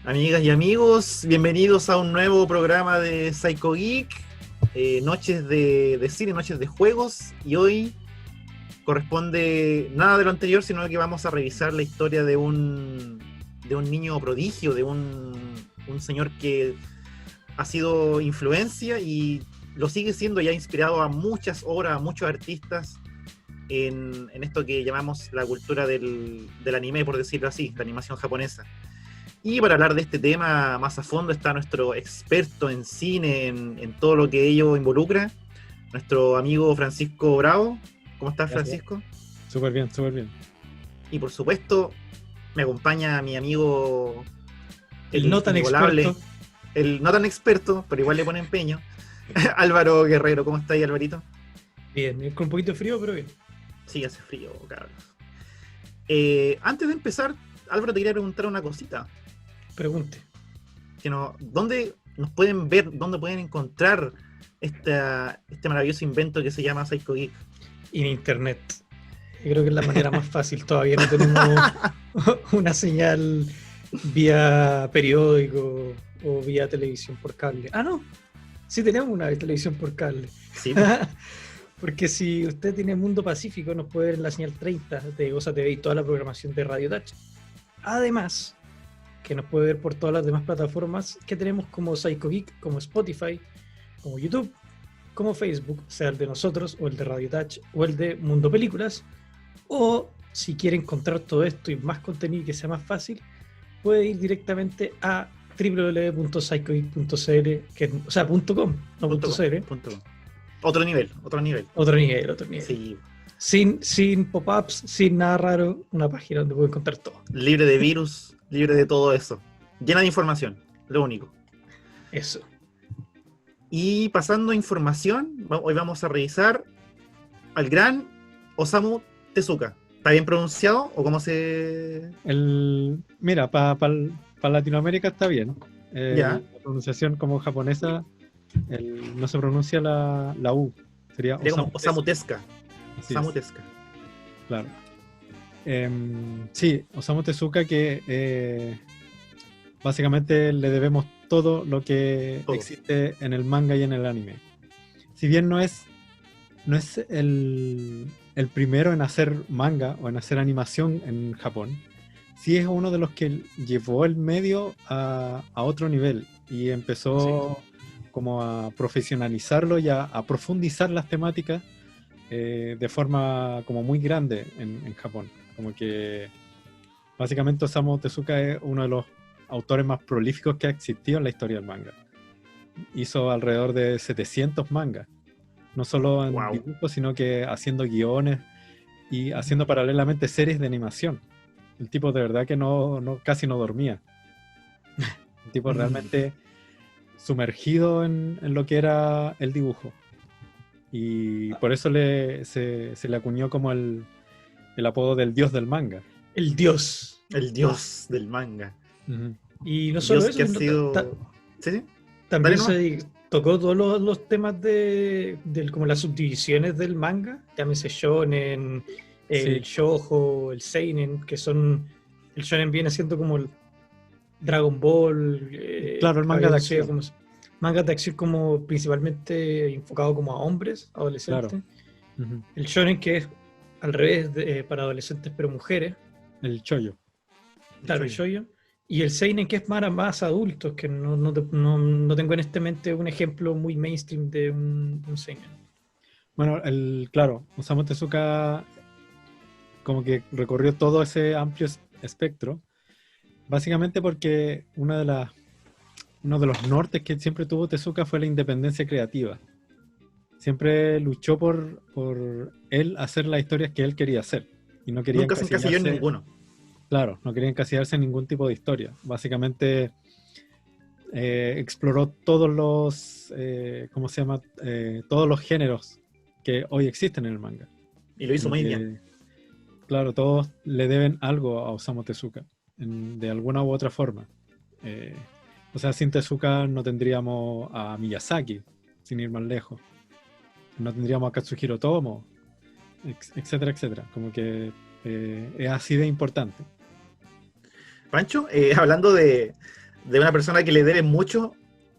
Amigas y amigos, bienvenidos a un nuevo programa de Psycho Geek, noches de cine, noches de juegos, y hoy corresponde nada de lo anterior, sino que vamos a revisar la historia de un niño prodigio, de un señor que ha sido influencia y lo sigue siendo y ha inspirado a muchas obras, a muchos artistas en esto que llamamos la cultura del anime, por decirlo así, la animación japonesa. Y para hablar de este tema más a fondo está nuestro experto en cine, en todo lo que ello involucra, nuestro amigo Francisco Bravo. ¿Cómo estás, Gracias. Francisco? Súper bien, súper bien. Y por supuesto, me acompaña mi amigo, El no tan inigualable, experto. el no tan experto, pero igual le pone empeño, Álvaro Guerrero. ¿Cómo está ahí, Alvarito? Bien, con un poquito de frío, pero bien. Sí, hace frío, cabros. Antes de empezar, Álvaro, te quería preguntar una cosita. Pregunte. ¿Dónde nos pueden ver, dónde pueden encontrar este maravilloso invento que se llama Psycho Geek? En internet. Yo creo que es la manera más fácil. Todavía no tenemos una señal vía periódico o vía televisión por cable. Ah, no. Sí tenemos una televisión por cable. Sí, Porque si usted tiene Mundo Pacífico, nos puede ver en la señal 30 de Goza TV y toda la programación de Radio Touch. Además, que nos puede ver por todas las demás plataformas que tenemos como Psycho Geek, como Spotify, como YouTube, como Facebook, sea el de nosotros o el de Radio Touch o el de Mundo Películas. O si quiere encontrar todo esto y más contenido que sea más fácil, puede ir directamente a www.psychogeek.cl, o sea, .com, no .cl. .com. Otro nivel. Otro nivel. Sí. Sin pop-ups, sin nada raro, una página donde puede encontrar todo. Libre de virus, libre de todo eso. Llena de información, lo único. Eso. Y pasando a información, hoy vamos a revisar al gran Osamu Tezuka. ¿Está bien pronunciado o cómo se...? Mira, para Latinoamérica está bien. Ya. La pronunciación como japonesa no se pronuncia la U. Sería Sería como Osamu Tezuka. Así Osamu es, Tezuka. claro. Sí, Osamu Tezuka, que básicamente le debemos todo lo que Todo. existe en el manga y en el anime. Si bien no es el primero en hacer manga o en hacer animación en Japón, sí es uno de los que llevó el medio a otro nivel y empezó como a profesionalizarlo y a profundizar las temáticas de forma como muy grande en Japón. Como que básicamente Osamu Tezuka es uno de los autores más prolíficos que ha existido en la historia del manga. Hizo alrededor de 700 mangas, no solo en dibujos, sino que haciendo guiones y haciendo paralelamente series de animación. El tipo de verdad que casi no dormía. El tipo realmente sumergido en lo que era el dibujo. Y por eso se le acuñó como el apodo del dios del manga. El dios del manga. Uh-huh. Y no solo eso, sino ¿Sí? También se tocó todos los temas de como las subdivisiones del manga, llámese shonen, el shoujo, el seinen, que son, el shonen viene siendo como el Dragon Ball, claro, el manga de acción. Mangas de acción como principalmente enfocado como a hombres, adolescentes. Claro. Uh-huh. El shonen, que es al revés para adolescentes pero mujeres. El shoujo. Claro, el shoujo. Y el seinen, que es para más adultos, que no tengo en este mente un ejemplo muy mainstream de un seinen. Bueno, claro, Osamu Tezuka como que recorrió todo ese amplio espectro, básicamente porque uno de los nortes que siempre tuvo Tezuka fue la independencia creativa. Siempre luchó por él hacer las historias que él quería hacer. Y no quería nunca se encasilló en ninguno. Claro, no quería encasillarse en ningún tipo de historia. Básicamente exploró todos los, todos los géneros que hoy existen en el manga. Y lo hizo muy bien. Claro, todos le deben algo a Osamu Tezuka, de alguna u otra forma. O sea, sin Tezuka no tendríamos a Miyazaki, sin ir más lejos. No tendríamos a Katsuhiro Tomo, etcétera, etcétera. Como que es así de importante. Pancho, hablando de de una persona que le deben mucho,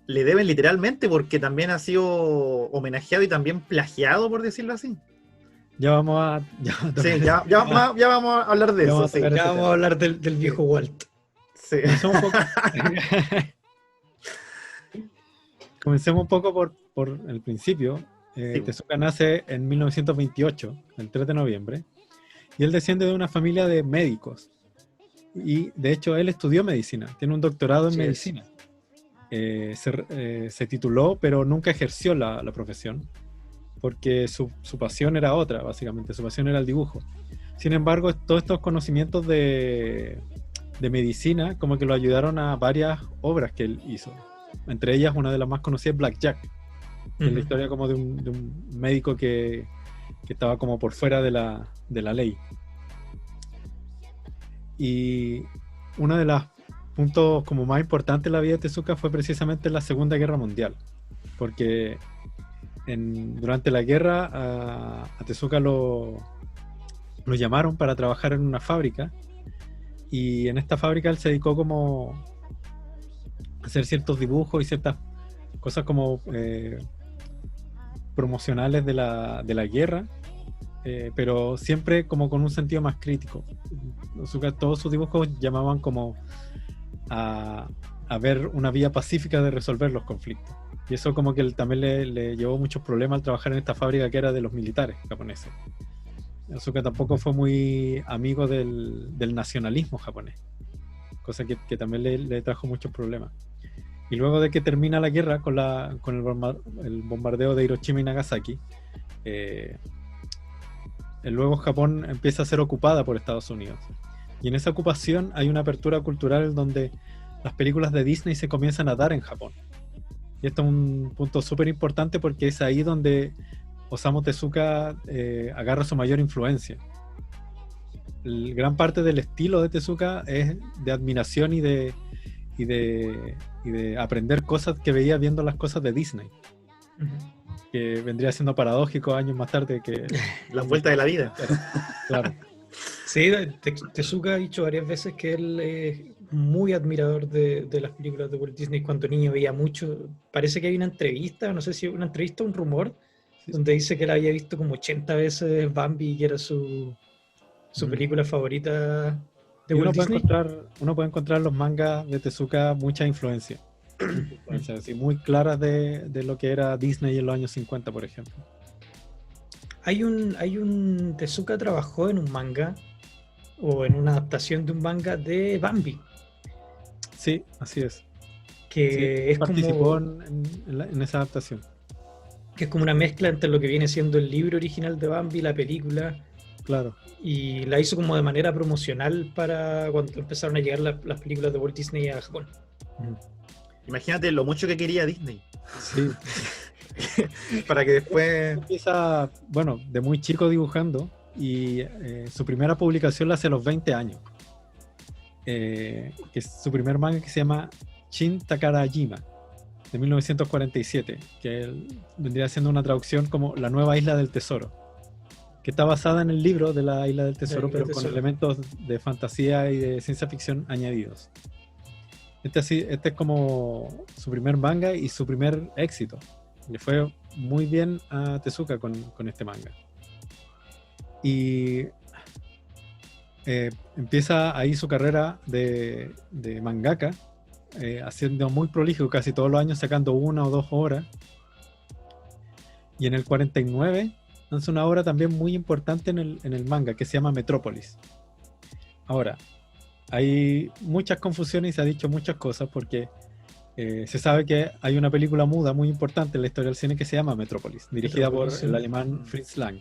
le deben literalmente porque también ha sido homenajeado y también plagiado, por decirlo así. Ya vamos a... Sí, ya vamos a hablar de eso. Sí. Ya vamos a hablar del viejo Walt. Sí. Comencemos un poco por el principio. Sí. Tezuka nace en 1928, el 3 de noviembre, y él desciende de una familia de médicos. Y de hecho él estudió medicina, tiene un doctorado en medicina. Se tituló, pero nunca ejerció la profesión, porque su pasión era otra, básicamente, su pasión era el dibujo. Sin embargo, todos estos conocimientos de medicina como que lo ayudaron a varias obras que él hizo. Entre ellas, una de las más conocidas es Black Jack, que es la historia como de un médico que estaba como por fuera de la ley. Y uno de los puntos como más importantes en la vida de Tezuka fue precisamente la Segunda Guerra Mundial, porque durante la guerra a Tezuka lo llamaron para trabajar en una fábrica, y en esta fábrica él se dedicó como a hacer ciertos dibujos y ciertas cosas como promocionales de la guerra, pero siempre como con un sentido más crítico. Todos sus dibujos llamaban como a ver una vía pacífica de resolver los conflictos, y eso como que también le llevó muchos problemas al trabajar en esta fábrica que era de los militares japoneses. Tezuka tampoco fue muy amigo del nacionalismo japonés, cosa que también le trajo muchos problemas. Y luego de que termina la guerra con el bombardeo de Hiroshima y Nagasaki, luego Japón empieza a ser ocupada por Estados Unidos. Y en esa ocupación hay una apertura cultural donde las películas de Disney se comienzan a dar en Japón. Y esto es un punto súper importante porque es ahí donde Osamu Tezuka agarra su mayor influencia. Gran parte del estilo de Tezuka es de admiración y de aprender cosas que veía viendo las cosas de Disney. Que vendría siendo paradójico años más tarde que... La vuelta de la vida. Claro. Sí, Tezuka ha dicho varias veces que él es muy admirador de las películas de Walt Disney. Cuando niño veía mucho. Parece que hay una entrevista, no sé si una entrevista o un rumor, donde dice que él había visto como 80 veces Bambi, que era su película favorita de Walt Disney. Uno puede encontrar en los mangas de Tezuka mucha influencia, así, muy claras de lo que era Disney en los años 50, por ejemplo. Hay un Tezuka trabajó en un manga o en una adaptación de un manga de Bambi. Sí, así es. Que sí, es participó como en esa adaptación. Que es como una mezcla entre lo que viene siendo el libro original de Bambi y la película. Claro. Y la hizo como de manera promocional para cuando empezaron a llegar las películas de Walt Disney a Japón. Imagínate lo mucho que quería Disney. Sí. Para que después... Empieza, bueno, de muy chico dibujando, y su primera publicación la hace a los 20 años. Que es su primer manga, que se llama Shin Takarajima, de 1947, que vendría siendo una traducción como La Nueva Isla del Tesoro, que está basada en el libro de la Isla del Tesoro, pero con elementos de fantasía y de ciencia ficción añadidos. Este es como su primer manga y su primer éxito. Le fue muy bien a Tezuka con este manga. Y empieza ahí su carrera de mangaka, haciendo muy prolijo, casi todos los años sacando 1 o 2 obras. Y en el 49 lanza una obra también muy importante en el manga, que se llama Metrópolis. Ahora, hay muchas confusiones y se ha dicho muchas cosas, porque se sabe que hay una película muda muy importante en la historia del cine que se llama Metrópolis, dirigida por el alemán Fritz Lang.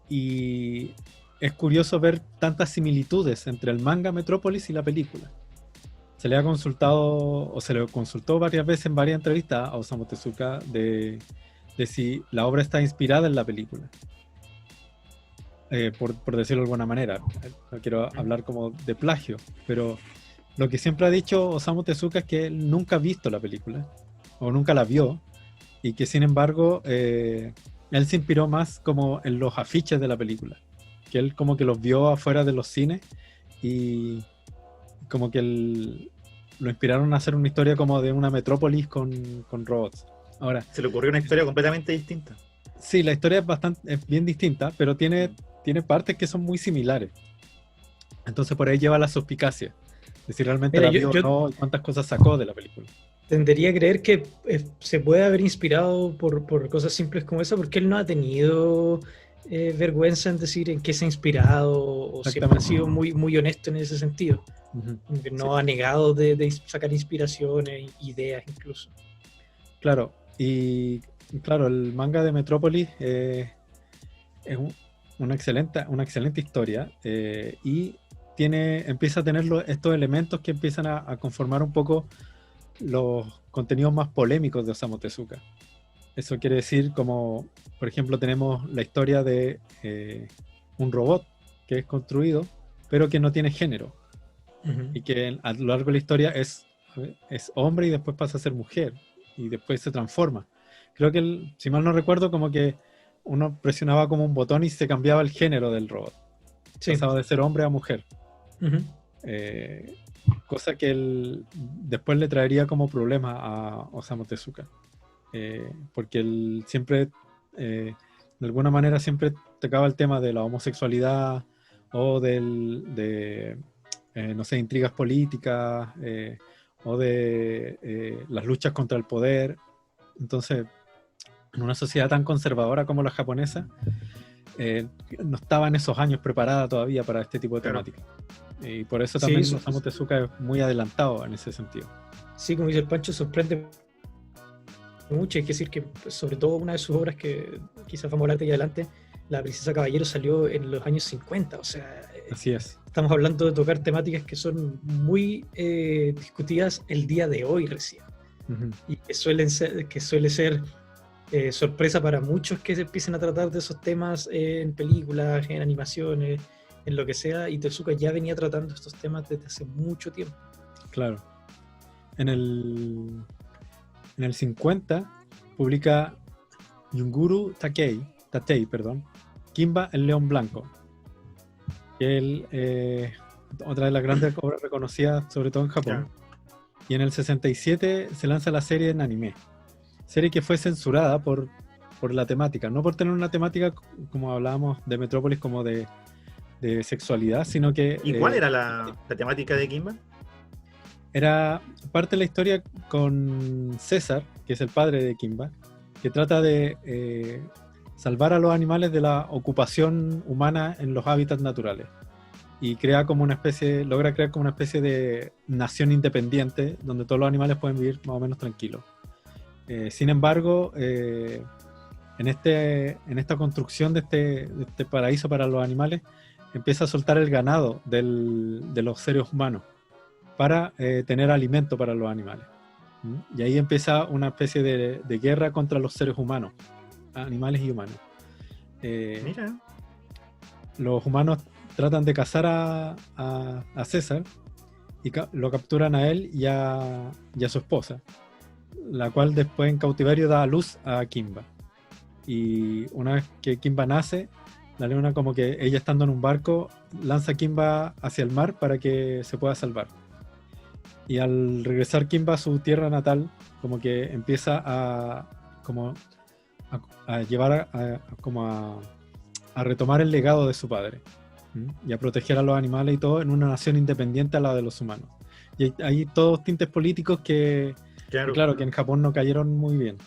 Y es curioso ver tantas similitudes entre el manga Metrópolis y la película. Se le ha consultado, o se le consultó varias veces en varias entrevistas a Osamu Tezuka de si la obra está inspirada en la película. Por decirlo de alguna manera. No quiero hablar como de plagio, pero lo que siempre ha dicho Osamu Tezuka es que él nunca ha visto la película, o nunca la vio, y que sin embargo él se inspiró más como en los afiches de la película, que él como que los vio afuera de los cines, y como que lo inspiraron a hacer una historia como de una metrópolis con robots. Ahora, Se le ocurrió una historia completamente distinta. sí, la historia es bien distinta, pero tiene partes que son muy similares. Entonces por ahí lleva la suspicacia de si realmente Mira, la vio o no y cuántas cosas sacó de la película. tendería a creer que se puede haber inspirado por cosas simples como esa, porque él no ha tenido vergüenza en decir en qué se ha inspirado, o siempre ha Exactamente. sido muy, muy honesto en ese sentido. Ujú. Como que Sí, no ha negado de sacar inspiraciones, ideas incluso. claro. Y claro, el manga de Metrópolis es una excelente historia, y empieza a tener estos elementos que empiezan a conformar un poco los contenidos más polémicos de Osamu Tezuka. Eso quiere decir, como por ejemplo tenemos la historia de un robot que es construido pero que no tiene género y que a lo largo de la historia es hombre y después pasa a ser mujer y después se transforma. Creo que, si mal no recuerdo, como que uno presionaba como un botón y se cambiaba el género del robot. Sí. Pasaba de ser hombre a mujer. Ujú. Cosa que después le traería como problema a Osamu Tezuka. Porque él siempre, de alguna manera, siempre tocaba el tema de la homosexualidad o no sé, intrigas políticas, o de las luchas contra el poder. Entonces, en una sociedad tan conservadora como la japonesa, no estaba en esos años preparada todavía para este tipo de Claro. temática. Y por eso Sí, también eso- Osamu Tezuka es muy adelantado en ese sentido. Sí, como dice el Pancho, sorprende mucho. Hay que decir que, pues, sobre todo, una de sus obras que quizás vamos a hablar de ahí adelante, La Princesa Caballero, salió en los años 50. O sea, Así es. estamos hablando de tocar temáticas que son muy discutidas el día de hoy recién. Ujú. Y que suele ser sorpresa para muchos que se empiecen a tratar de esos temas en películas, en animaciones, en lo que sea. Y Tezuka ya venía tratando estos temas desde hace mucho tiempo. Claro. En el 50 publica Yunguru Tatei, Kimba el León Blanco, que es otra de las grandes obras reconocidas, sobre todo en Japón. Y en el 67 se lanza la serie en anime. Serie que fue censurada por la temática, no por tener una temática, como hablábamos, de Metrópolis, como de sexualidad, sino que... ¿Y cuál era la temática de Kimba? Era parte de la historia con César, que es el padre de Kimba, que trata de salvar a los animales de la ocupación humana en los hábitats naturales. Y logra crear como una especie de nación independiente donde todos los animales pueden vivir más o menos tranquilos. Sin embargo, en esta construcción de este paraíso para los animales, empieza a soltar el ganado de los seres humanos para tener alimento para los animales. Y ahí empieza una especie de guerra contra los seres humanos, animales y humanos. Mira. Los humanos tratan de cazar a César y lo capturan a él y a su esposa, la cual después en cautiverio da a luz a Kimba. Y una vez que Kimba nace, la leona, como que ella estando en un barco, lanza a Kimba hacia el mar para que se pueda salvar. Y al regresar Kimba a su tierra natal, como que empieza a llevar a retomar el legado de su padre. Y a proteger a los animales y todo en una nación independiente a la de los humanos. Y hay todos tintes políticos que claro, que en Japón no cayeron muy bien.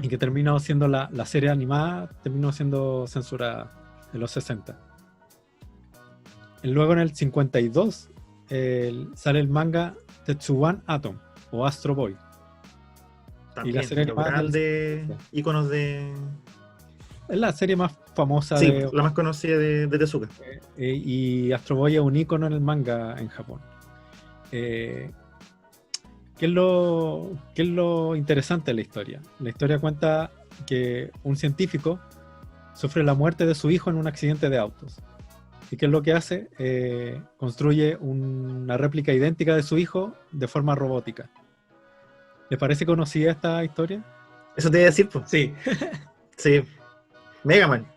Y que terminó siendo la serie animada, terminó siendo censurada en los 60. Luego en el 52 sale el manga Tetsuwan Atom o Astro Boy. También, y la serie los animada grandes íconos de... Es la serie más famosa Sí, de... la más conocida de Tezuka. y Astro Boy es un ícono en el manga en Japón. ¿Qué es lo interesante de la historia? La historia cuenta que un científico sufre la muerte de su hijo en un accidente de autos. ¿Y qué es lo que hace? Construye una réplica idéntica de su hijo de forma robótica. ¿Les parece conocida esta historia? Eso te iba a decir, pues. Sí. Sí. Mega Man.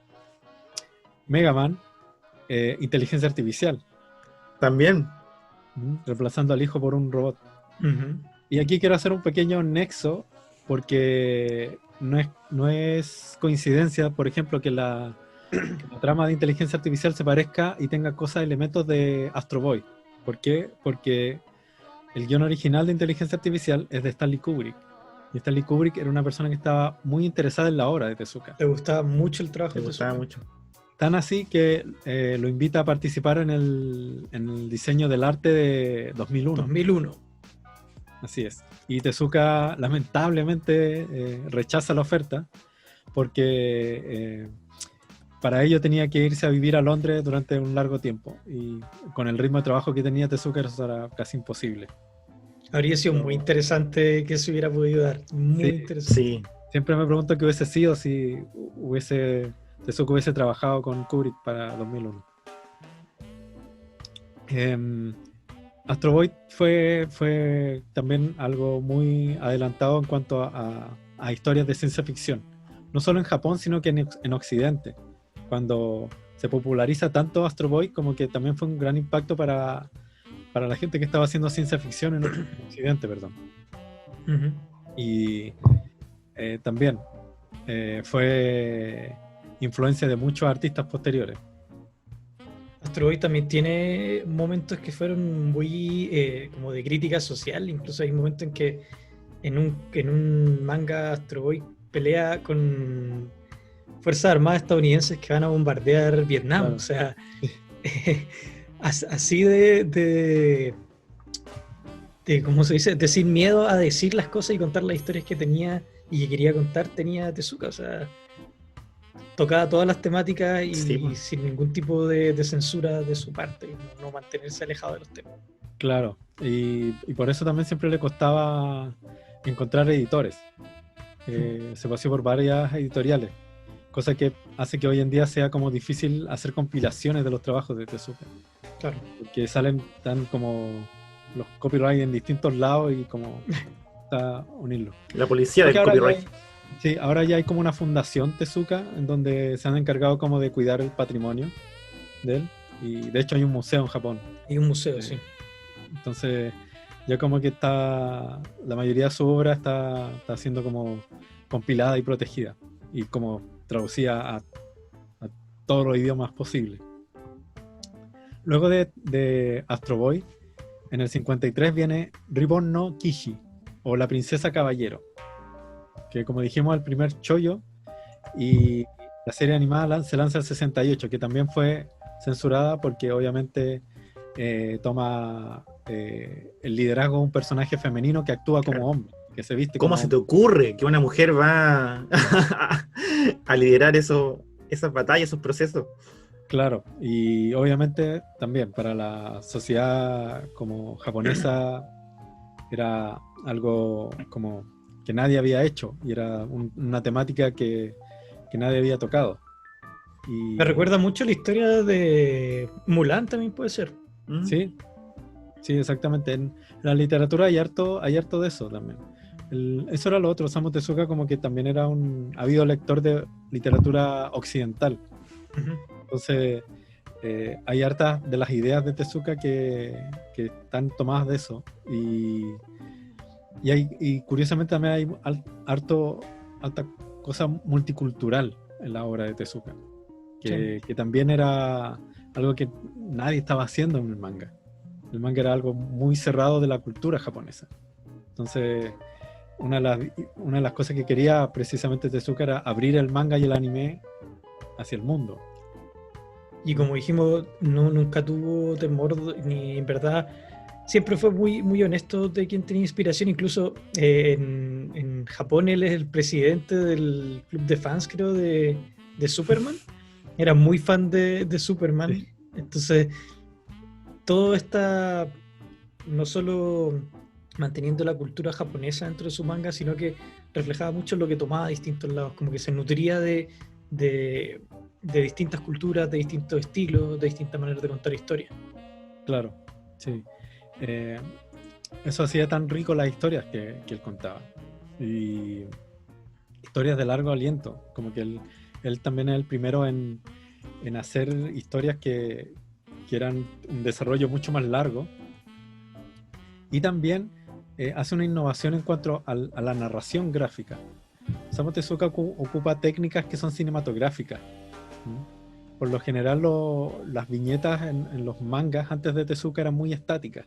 Mega Man, inteligencia artificial. También. reemplazando al hijo por un robot. Ujú. Y aquí quiero hacer un pequeño nexo, porque no es coincidencia, por ejemplo, que la trama de inteligencia artificial se parezca y tenga cosas, elementos de Astro Boy. ¿Por qué? Porque el guión original de inteligencia artificial es de Stanley Kubrick. Y Stanley Kubrick era una persona que estaba muy interesada en la obra de Tezuka. ¿Te gustaba mucho el trabajo Me de gustaba Tezuka? mucho. Tan así que lo invita a participar en el diseño del arte de 2001. 2001. Así es. Y Tezuka lamentablemente rechaza la oferta porque para ello tenía que irse a vivir a Londres durante un largo tiempo. Y con el ritmo de trabajo que tenía Tezuka eso era casi imposible. Habría sido muy interesante que se hubiera podido dar. Muy Sí, interesante. Sí, Siempre me pregunto qué hubiese sido si Tezuka hubiese trabajado con Kubrick para 2001. Astro Boy fue también algo muy adelantado en cuanto a historias de ciencia ficción. No solo en Japón, sino que en Occidente. Cuando se populariza tanto Astro Boy, como que también fue un gran impacto para la gente que estaba haciendo ciencia ficción en Occidente, perdón. Ujú. Y también fue influencia de muchos artistas posteriores. Astro Boy también tiene momentos que fueron muy como de crítica social. Incluso hay momentos en que en un manga Astro Boy pelea con fuerzas armadas estadounidenses que van a bombardear Vietnam. Claro. O sea, así de ¿cómo se dice? De sin miedo a decir las cosas y contar las historias que tenía y que quería contar tenía Tezuka. O sea, tocaba todas las temáticas y Sí, pues. sin ningún tipo de censura de su parte, no mantenerse alejado de los temas. Claro, y por eso también siempre le costaba encontrar editores. Se paseó por varias editoriales, cosa que hace que hoy en día sea como difícil hacer compilaciones de los trabajos de Tezuka, Claro. porque salen tan como los copyright en distintos lados y como está unirlo. la policía del Porque ahora copyright. sí, ahora ya hay como una fundación Tezuka en donde se han encargado como de cuidar el patrimonio de él, y de hecho hay un museo en Japón. Y un museo, sí. Entonces ya como que la mayoría de su obra está siendo como compilada y protegida y como traducida a todos los idiomas posibles. Luego de Astro Boy, en el 53 viene Ribbon no Kishi, o La Princesa Caballero, que como dijimos el primer chollo, y la serie animada se lanza en el 68, que también fue censurada porque obviamente toma el liderazgo de un personaje femenino que actúa como hombre, que se viste ¿Cómo como se te ocurre que una mujer va a liderar esas batallas, esos procesos? Claro, y obviamente también para la sociedad como japonesa era algo como que nadie había hecho y era una temática que nadie había tocado. Y, Me recuerda mucho la historia de Mulan, también puede ser. ¿Mm? sí, exactamente. En la literatura hay harto de eso también. Eso era lo otro. Osamu Tezuka como que también era un ávido lector de literatura occidental. Ujú. Entonces, hay hartas de las ideas de Tezuka que están tomadas de eso. Y curiosamente también hay alta cosa multicultural en la obra de Tezuka. Que también era algo que nadie estaba haciendo en el manga. El manga era algo muy cerrado de la cultura japonesa. Entonces, una de las cosas que quería precisamente Tezuka era abrir el manga y el anime hacia el mundo. Y como dijimos, nunca tuvo temor, ni en verdad, siempre fue muy, muy honesto de quien tenía inspiración. Incluso en Japón él es el presidente del club de fans, creo, de Superman. Era muy fan de Superman. Sí. Entonces, todo está no solo manteniendo la cultura japonesa dentro de su manga, sino que reflejaba mucho lo que tomaba de distintos lados, como que se nutría de distintas culturas, de distintos estilos, de distintas maneras de contar historias. Claro, sí. Eso hacía tan rico las historias que él contaba. Y historias de largo aliento, como que él también es el primero en hacer historias que eran un desarrollo mucho más largo Y también hace una innovación en cuanto a la narración gráfica. Osamu Tezuka ocupa técnicas que son cinematográficas. Por lo general las viñetas en los mangas antes de Tezuka eran muy estáticas.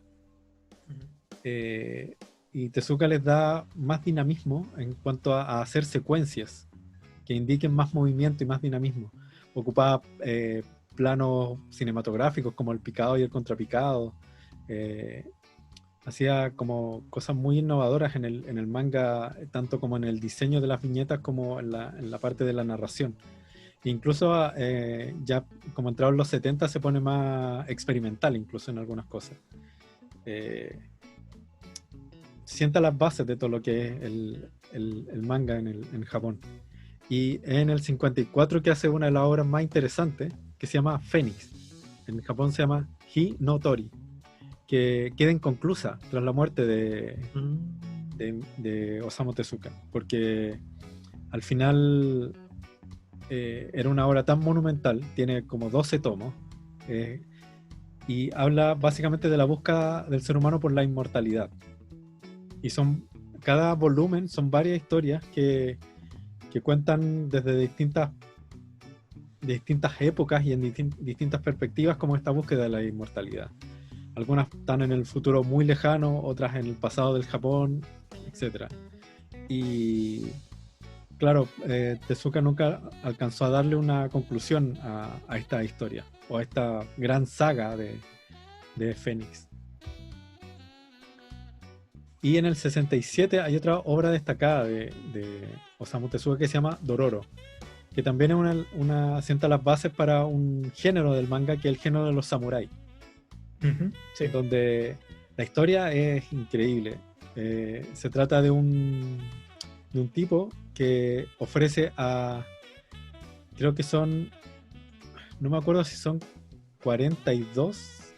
Y Tezuka les da más dinamismo en cuanto a hacer secuencias que indiquen más movimiento y más dinamismo. Ocupaba planos cinematográficos como el picado y el contrapicado. Hacía como cosas muy innovadoras en el manga, tanto como en el diseño de las viñetas como en la parte de la narración. Incluso ya como entrados en los 70 se pone más experimental incluso en algunas cosas. Sienta las bases de todo lo que es el manga en Japón. Y en el 54 que hace una de las obras más interesantes, que se llama Fénix. En Japón se llama Hi no Tori, que queda inconclusa tras la muerte de Osamu Tezuka, porque al final era una obra tan monumental, tiene como 12 tomos, y habla básicamente de la búsqueda del ser humano por la inmortalidad. Y cada volumen son varias historias que cuentan desde distintas épocas y en distintas perspectivas como esta búsqueda de la inmortalidad. Algunas están en el futuro muy lejano, otras en el pasado del Japón, etc. Y claro, Tezuka nunca alcanzó a darle una conclusión a esta historia, o a esta gran saga de Fénix. Y en el 67 hay otra obra destacada de Osamu Tezuka que se llama Dororo, que también es sienta las bases para un género del manga que es el género de los samuráis. Sí. Donde la historia es increíble. Se trata de un tipo que ofrece creo que son, no me acuerdo si son 42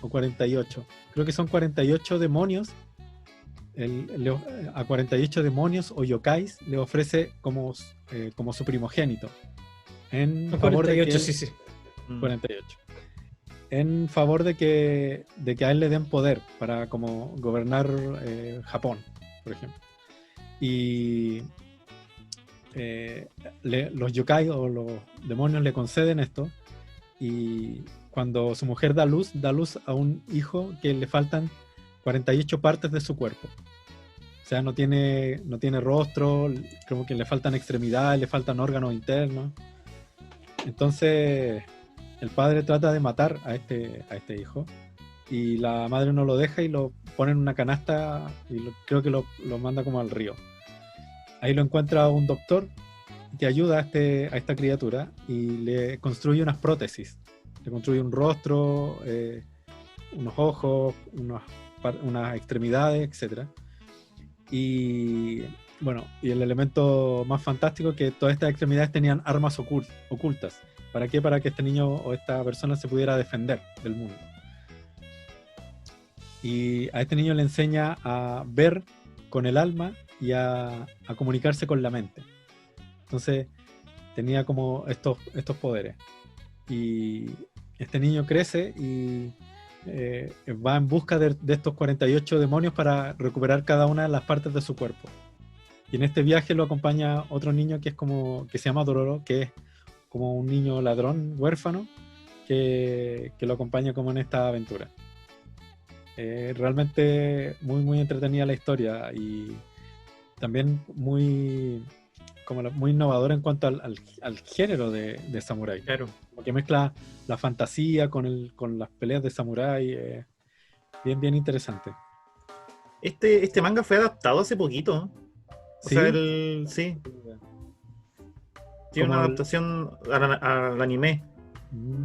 o 48, creo que son 48 demonios. A 48 demonios o yokais le ofrece como su primogénito en favor 48, de que sí. 48 en favor de que a él le den poder para como gobernar Japón, por ejemplo. Y los yokai o los demonios le conceden esto, y cuando su mujer da luz a un hijo que le faltan 48 partes de su cuerpo. O sea, no tiene rostro, como que le faltan extremidades, le faltan órganos internos. Entonces el padre trata de matar a este hijo, y la madre no lo deja y lo pone en una canasta y creo que lo manda como al río. Ahí lo encuentra un doctor que ayuda a esta criatura y le construye unas prótesis. Le construye un rostro, unos ojos, unas extremidades, etc. Y bueno, y el elemento más fantástico es que todas estas extremidades tenían armas ocultas. ¿Para qué? Para que este niño o esta persona se pudiera defender del mundo. Y a este niño le enseña a ver con el alma y a comunicarse con la mente. Entonces tenía como estos poderes. Y este niño crece y va en busca de estos 48 demonios para recuperar cada una de las partes de su cuerpo. Y en este viaje lo acompaña otro niño que se llama Dororo, que es como un niño ladrón, huérfano, que lo acompaña como en esta aventura. Realmente muy, muy entretenida la historia, y también muy innovadora en cuanto al género de samurái. Claro. Porque mezcla la fantasía con las peleas de samurái. Bien, bien interesante. Este manga fue adaptado hace poquito. ¿Sí? Sí. Tiene una adaptación al anime.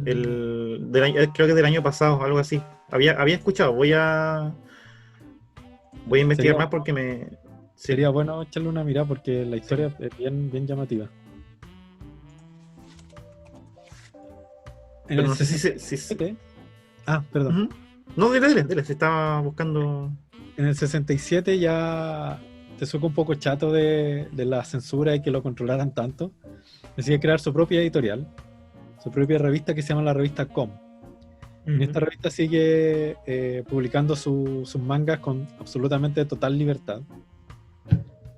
Creo que del año pasado, algo así. Había escuchado. Voy a investigar más porque sería bueno echarle una mirada porque la historia es bien, bien llamativa. Pero no sé si... Perdón. Uh-huh. No, dile, se estaba buscando... En el 67 ya Tezuka un poco chato de la censura y que lo controlaran tanto. Decide crear su propia editorial, su propia revista que se llama la revista Com. En esta revista sigue publicando sus mangas con absolutamente total libertad.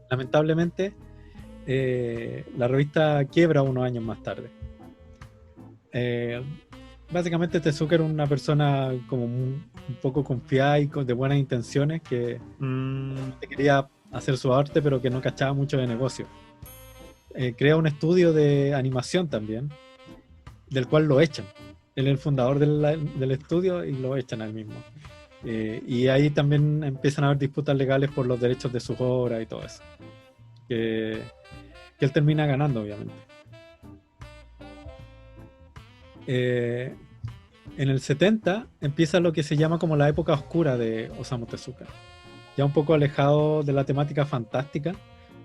Lamentablemente, la revista quiebra unos años más tarde. Básicamente Tezuka era una persona como un poco confiada y de buenas intenciones que quería hacer su arte pero que no cachaba mucho de negocio. Crea un estudio de animación también, del cual lo echan. Él es el fundador del estudio y lo echan a él mismo. Y ahí también empiezan a haber disputas legales por los derechos de sus obras y todo eso. Que él termina ganando, obviamente. En el 70 empieza lo que se llama como la época oscura de Osamu Tezuka. Ya un poco alejado de la temática fantástica,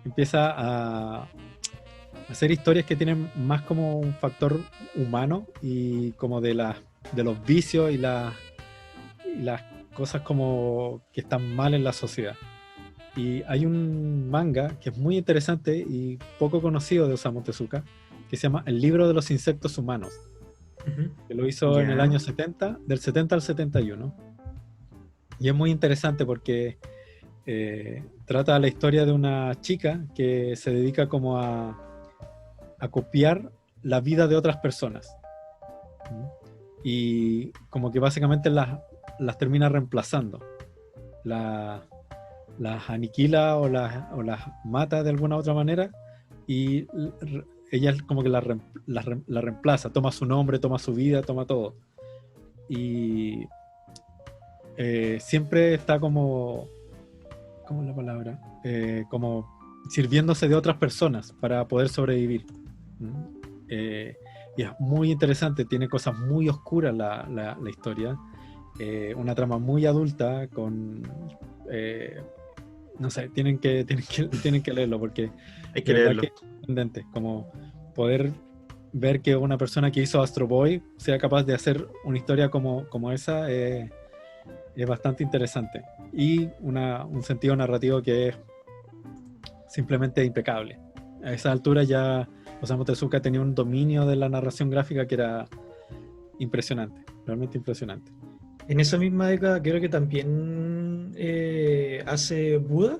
empieza a hacer historias que tienen más como un factor humano y como de los vicios y las cosas como que están mal en la sociedad. Y hay un manga que es muy interesante y poco conocido de Osamu Tezuka, que se llama El libro de los insectos humanos, que lo hizo en el año 70, del 70 al 71. Y es muy interesante porque trata la historia de una chica que se dedica como a copiar la vida de otras personas. Y como que básicamente las termina reemplazando. Las aniquila o las mata de alguna otra manera y ella como que la reemplaza, toma su nombre, toma su vida, toma todo. Y siempre está como... ¿Cómo es la palabra? Como sirviéndose de otras personas para poder sobrevivir. Y es muy interesante, tiene cosas muy oscuras la historia, una trama muy adulta con no sé, tienen que leerlo porque hay que leerlo. Que es sorprendente, como poder ver que una persona que hizo Astro Boy sea capaz de hacer una historia como esa es bastante interesante y un sentido narrativo que es simplemente impecable. A esa altura ya Osamu Tezuka tenía un dominio de la narración gráfica que era impresionante, realmente impresionante. En esa misma década creo que también hace Buda.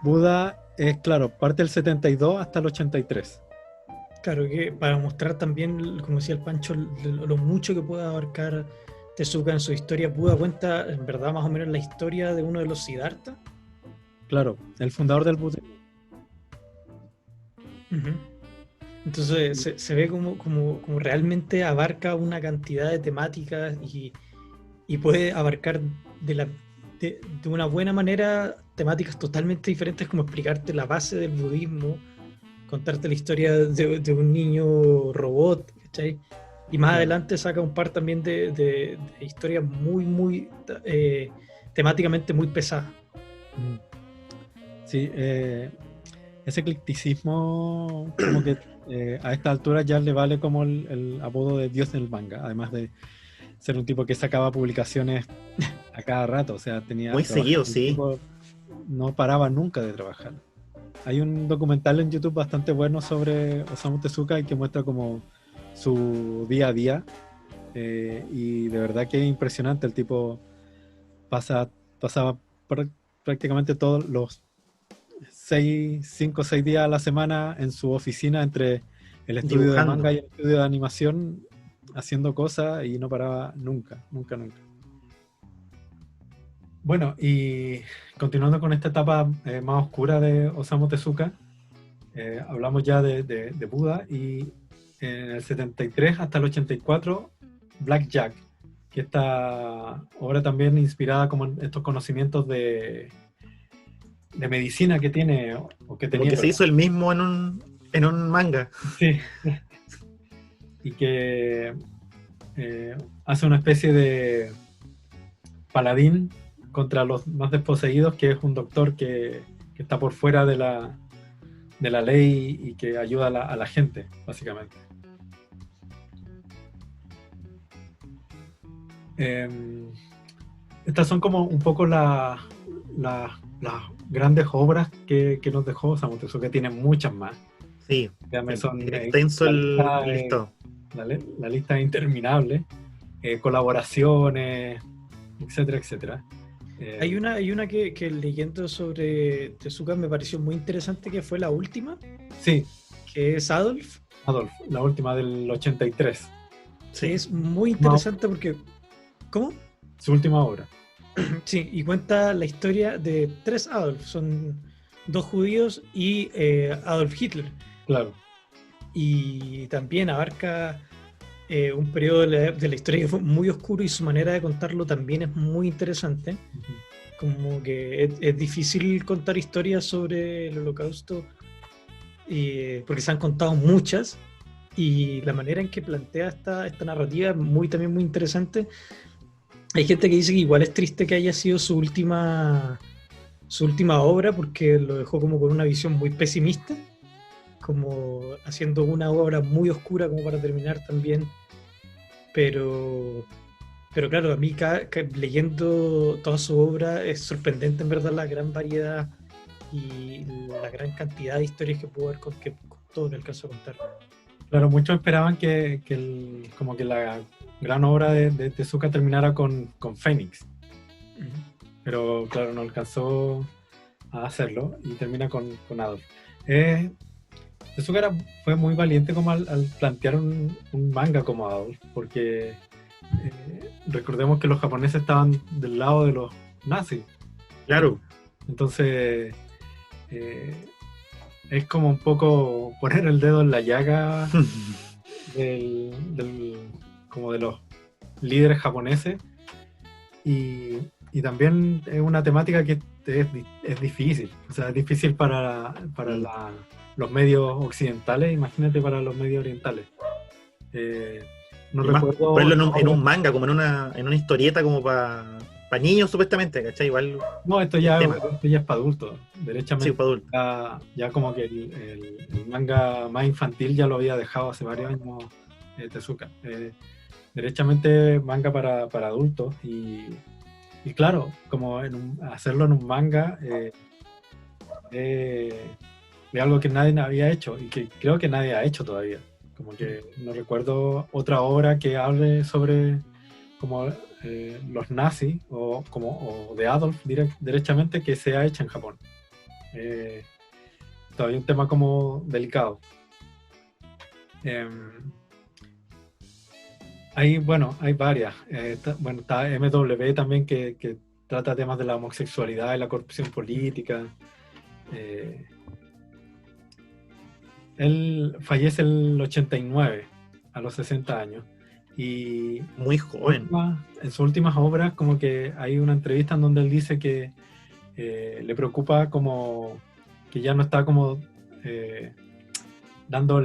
Buda es, claro, parte del 72 hasta el 83. Claro, que para mostrar también, como decía el Pancho, lo mucho que puede abarcar Tezuka en su historia. Buda cuenta, en verdad, más o menos la historia de uno de los Siddhartha. Claro, el fundador del budismo. Entonces se ve como realmente abarca una cantidad de temáticas y puede abarcar de una buena manera temáticas totalmente diferentes, como explicarte la base del budismo, contarte la historia de un niño robot, ¿cachai? Y más adelante saca un par también de historias muy temáticamente muy pesadas. Sí, ese eclecticismo como que a esta altura ya le vale como el apodo de Dios del manga, además de ser un tipo que sacaba publicaciones a cada rato, o sea, tenía muy seguido, sí. No paraba nunca de trabajar. Hay un documental en YouTube bastante bueno sobre Osamu Tezuka y que muestra como su día a día y de verdad que es impresionante. El tipo pasaba prácticamente todos los 5 o 6 días a la semana en su oficina entre el estudio de manga y el estudio de animación haciendo cosas y no paraba nunca. Bueno, y continuando con esta etapa más oscura de Osamu Tezuka, hablamos ya de Buda y en el 73 hasta el 84 Black Jack, que esta obra también inspirada como en estos conocimientos de medicina que tiene o que tenía. Porque se hizo el mismo en un manga. Sí. Y que hace una especie de paladín contra los más desposeídos, que es un doctor que está por fuera de la ley y que ayuda a la gente, básicamente. Estas son como un poco las grandes obras que nos dejó Osamu Tezuka, que tiene muchas más. Sí, son extenso el listado. la lista es interminable, colaboraciones, etcétera, etcétera. Hay una que leyendo sobre Tezuka me pareció muy interesante, que fue la última, Sí, que es Adolf. Adolf, la última del 83, Sí. Es muy interesante porque... ¿Cómo? su última obra. Sí, y cuenta la historia de 3 Adolf. Son 2 judíos y Adolf Hitler. Claro. Y también abarca un periodo de la historia que fue muy oscuro, y su manera de contarlo también es muy interesante. Ujú. Como que es difícil contar historias sobre el Holocausto, porque se han contado muchas, y la manera en que plantea esta narrativa es también muy interesante. Hay gente que dice que igual es triste que haya sido su última obra, porque lo dejó como con una visión muy pesimista, como haciendo una obra muy oscura como para terminar también. Pero claro, a mí leyendo toda su obra es sorprendente en verdad la gran variedad y la gran cantidad de historias que pudo haber con todo que alcanzó a contar. Claro, muchos esperaban que como que la gran obra de Tezuka terminara con Fénix, pero claro, no alcanzó a hacerlo y termina con Adolf. Tezuka fue muy valiente como al plantear un manga como Adolf, porque recordemos que los japoneses estaban del lado de los nazis. Claro. Entonces es como un poco poner el dedo en la llaga como de los líderes japoneses, y también es una temática que es difícil, o sea, es difícil para los medios occidentales, imagínate para los medios orientales. No Y más recuerdo ponerlo en un manga, como en una historieta como para niños supuestamente, ¿cachai? Igual no, esto ya es para adultos, derechamente. sí, para adultos. Ya como que el manga más infantil ya lo había dejado hace varios años Tezuka. Derechamente manga para adultos, y claro, como hacerlo en un manga es algo que nadie había hecho, y que creo que nadie ha hecho todavía. Como que no recuerdo otra obra que hable sobre como los nazis o de Adolf derechamente, que sea hecha en Japón. Todavía un tema como delicado. Hay varias. Está MW también, que trata temas de la homosexualidad y la corrupción política. Él fallece el 89, a los 60 años. Y muy joven. En sus últimas obras, como que hay una entrevista en donde él dice que le preocupa como que ya no está como dando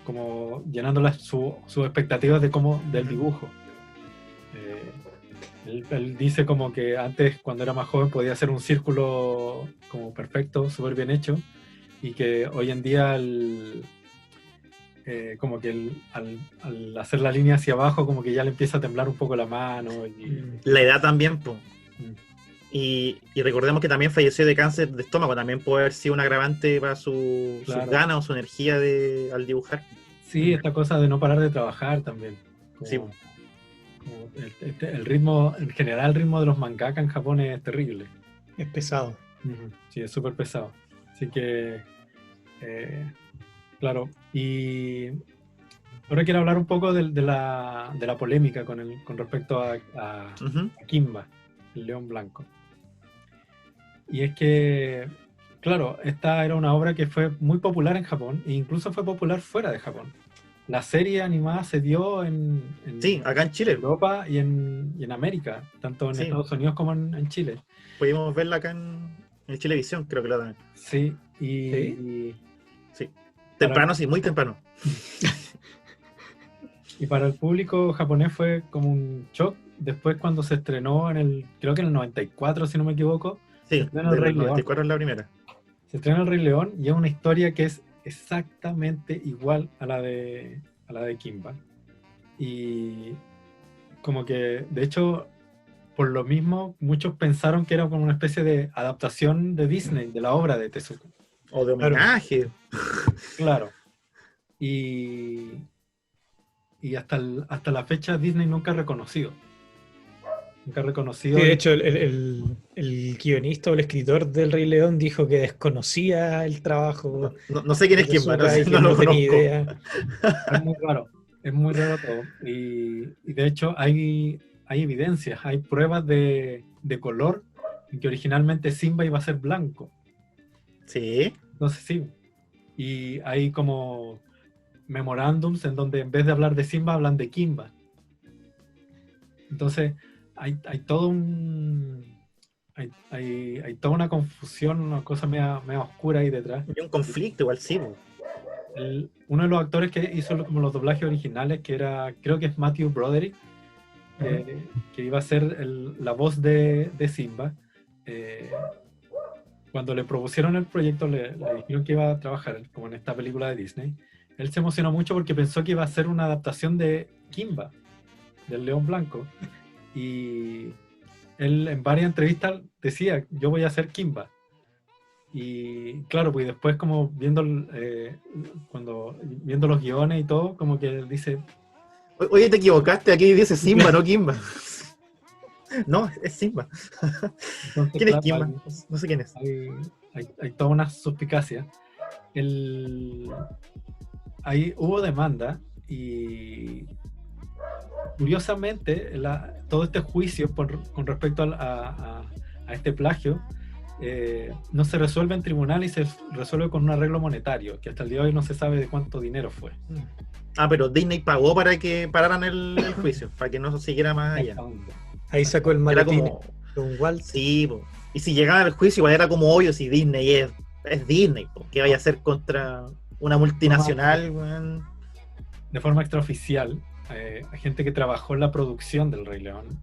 como llenando sus expectativas del dibujo. Él dice como que antes, cuando era más joven, podía hacer un círculo como perfecto, súper bien hecho, y que hoy en día como que al hacer la línea hacia abajo, como que ya le empieza a temblar un poco la mano. La edad también, pues. Y recordemos que también falleció de cáncer de estómago, también puede haber sido un agravante para sus ganas o su energía al dibujar. Sí, esta cosa de no parar de trabajar también. Sí. El ritmo, en general el ritmo de los mangaka en Japón es terrible. Es pesado. Sí, es súper pesado. Así que, claro. Y ahora quiero hablar un poco de la polémica con respecto a Kimba, el león blanco. Y es que, claro, esta era una obra que fue muy popular en Japón, e incluso fue popular fuera de Japón. La serie animada se dio sí, acá en Chile, Europa y en América, tanto en Estados Unidos como en Chile. Pudimos verla acá en Chilevisión, creo que la dan. Sí, sí. Temprano, sí, muy temprano. Y para el público japonés fue como un shock. Después, cuando se estrenó creo que en el 94, si no me equivoco. Sí, del 94 es la primera. Se estrena El Rey León, y es una historia que es exactamente igual a la de Kimba. Y como que, de hecho, por lo mismo, muchos pensaron que era como una especie de adaptación de Disney, de la obra de Tezuka. O de homenaje. Claro. y hasta la fecha Disney nunca ha reconocido. Nunca ha reconocido. Sí, de hecho, el guionista o el escritor del Rey León dijo que desconocía el trabajo. No sé quién es de Kimba, no, Tezuka y que no lo tenía conozco. idea. Es muy raro todo. Y de hecho hay evidencias, hay pruebas de color en que originalmente Simba iba a ser blanco. Sí. Entonces sí. Y hay como memorándums en donde en vez de hablar de Simba hablan de Kimba. Entonces hay todo hay toda una confusión, una cosa media oscura ahí detrás. Y un conflicto igual, sí. Po. Uno de los actores que hizo como los doblajes originales, que creo que es Matthew Broderick, que iba a ser la voz de Simba, cuando le propusieron el proyecto, le dijeron que iba a trabajar como en esta película de Disney. Él se emocionó mucho porque pensó que iba a ser una adaptación de Kimba, del León Blanco, y él en varias entrevistas decía, yo voy a ser Kimba. Y claro, pues después como viendo los guiones y todo, como que él dice... Oye, te equivocaste, aquí dice Simba, no Kimba. No, es Simba. Entonces, ¿Quién es Kimba? No sé quién es. Hay toda una suspicacia. Hubo demanda y curiosamente todo este juicio con respecto a este plagio no se resuelve en tribunal y se resuelve con un arreglo monetario, que hasta el día de hoy no se sabe de cuánto dinero fue. Pero Disney pagó para que pararan el juicio, para que no siguiera más allá. Ahí sacó el maletín Era como... Don Walt. Sí, po. Y si llegaban al juicio igual era como obvio, si Disney es Disney, po. ¿Qué vaya a hacer contra una multinacional? Man? De forma extraoficial, gente que trabajó en la producción del Rey León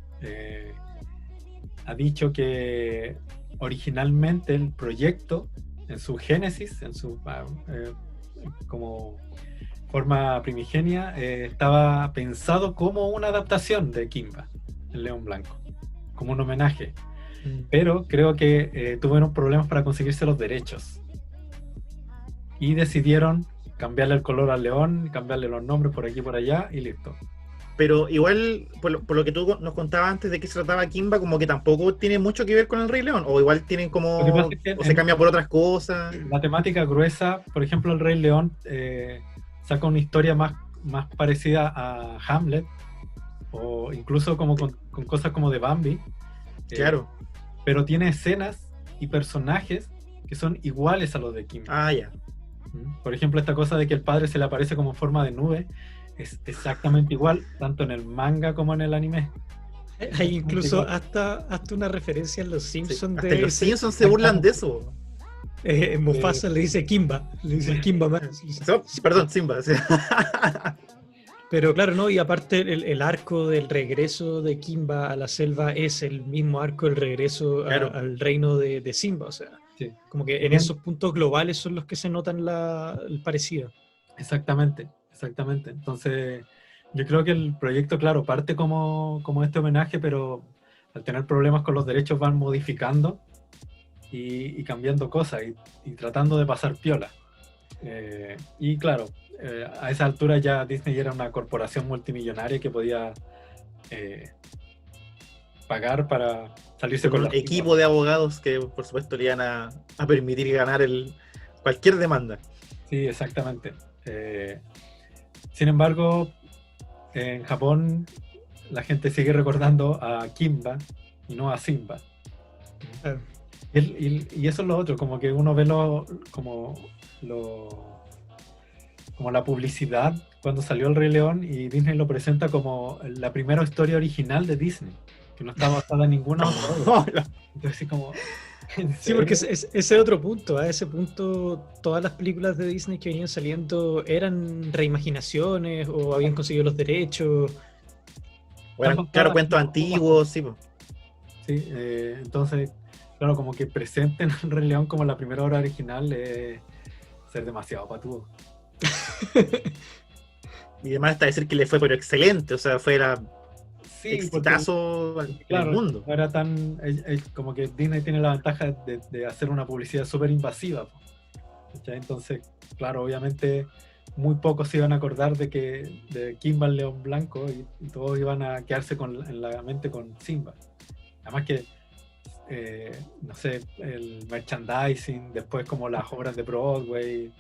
ha dicho que originalmente el proyecto, en su génesis, en su como forma primigenia, estaba pensado como una adaptación de Kimba, el León Blanco, como un homenaje. Pero creo que tuvieron problemas para conseguirse los derechos y decidieron cambiarle el color al león, cambiarle los nombres por aquí y por allá y listo. Pero igual, por lo que tú nos contabas antes de qué se trataba Kimba, como que tampoco tiene mucho que ver con el Rey León, o igual tienen como... o se cambia por otras cosas. La temática gruesa, por ejemplo, el Rey León saca una historia más parecida a Hamlet, o incluso como con cosas como de Bambi. Claro. Pero tiene escenas y personajes que son iguales a los de Kimba. Ya. Por ejemplo, esta cosa de que el padre se le aparece como en forma de nube, es exactamente igual, tanto en el manga como en el anime. Hay incluso hasta una referencia en Los Simpsons. Sí, hasta los Simpsons se burlan de eso. Mufasa le dice Kimba, Kimba más. Perdón, Simba. Sí. Pero claro, ¿no? Y aparte el arco del regreso de Kimba a la selva es el mismo arco del regreso al reino de Simba, o sea, sí. Como que en esos puntos globales son los que se notan el parecido. Exactamente. Entonces, yo creo que el proyecto, claro, parte como este homenaje, pero al tener problemas con los derechos van modificando y cambiando cosas y tratando de pasar piola. Y claro, a esa altura ya Disney era una corporación multimillonaria que podía pagar para salirse con un equipo de abogados que por supuesto le iban a permitir ganar cualquier demanda. Sí, exactamente. Sin embargo, en Japón la gente sigue recordando a Kimba y no a Simba. Y eso es lo otro, como que uno ve como la publicidad cuando salió el Rey León y Disney lo presenta como la primera historia original de Disney, que no está basada en ninguna otra. Entonces, como... Sí, porque ese otro punto, a ese punto todas las películas de Disney que venían saliendo eran reimaginaciones o habían conseguido los derechos. Bueno, claro, cuentos antiguos, sí. Sí, entonces, claro, como que presenten al Rey León como la primera obra original es ser demasiado patudo. Y además hasta decir que le fue pero excelente, o sea, fue exitazo en el mundo. No era tan como que Disney tiene la ventaja de hacer una publicidad súper invasiva. Entonces, claro, obviamente muy pocos se iban a acordar de Kimba el León Blanco y todos iban a quedarse en la mente con Simba. Además que, no sé, el merchandising, después como las obras de Broadway.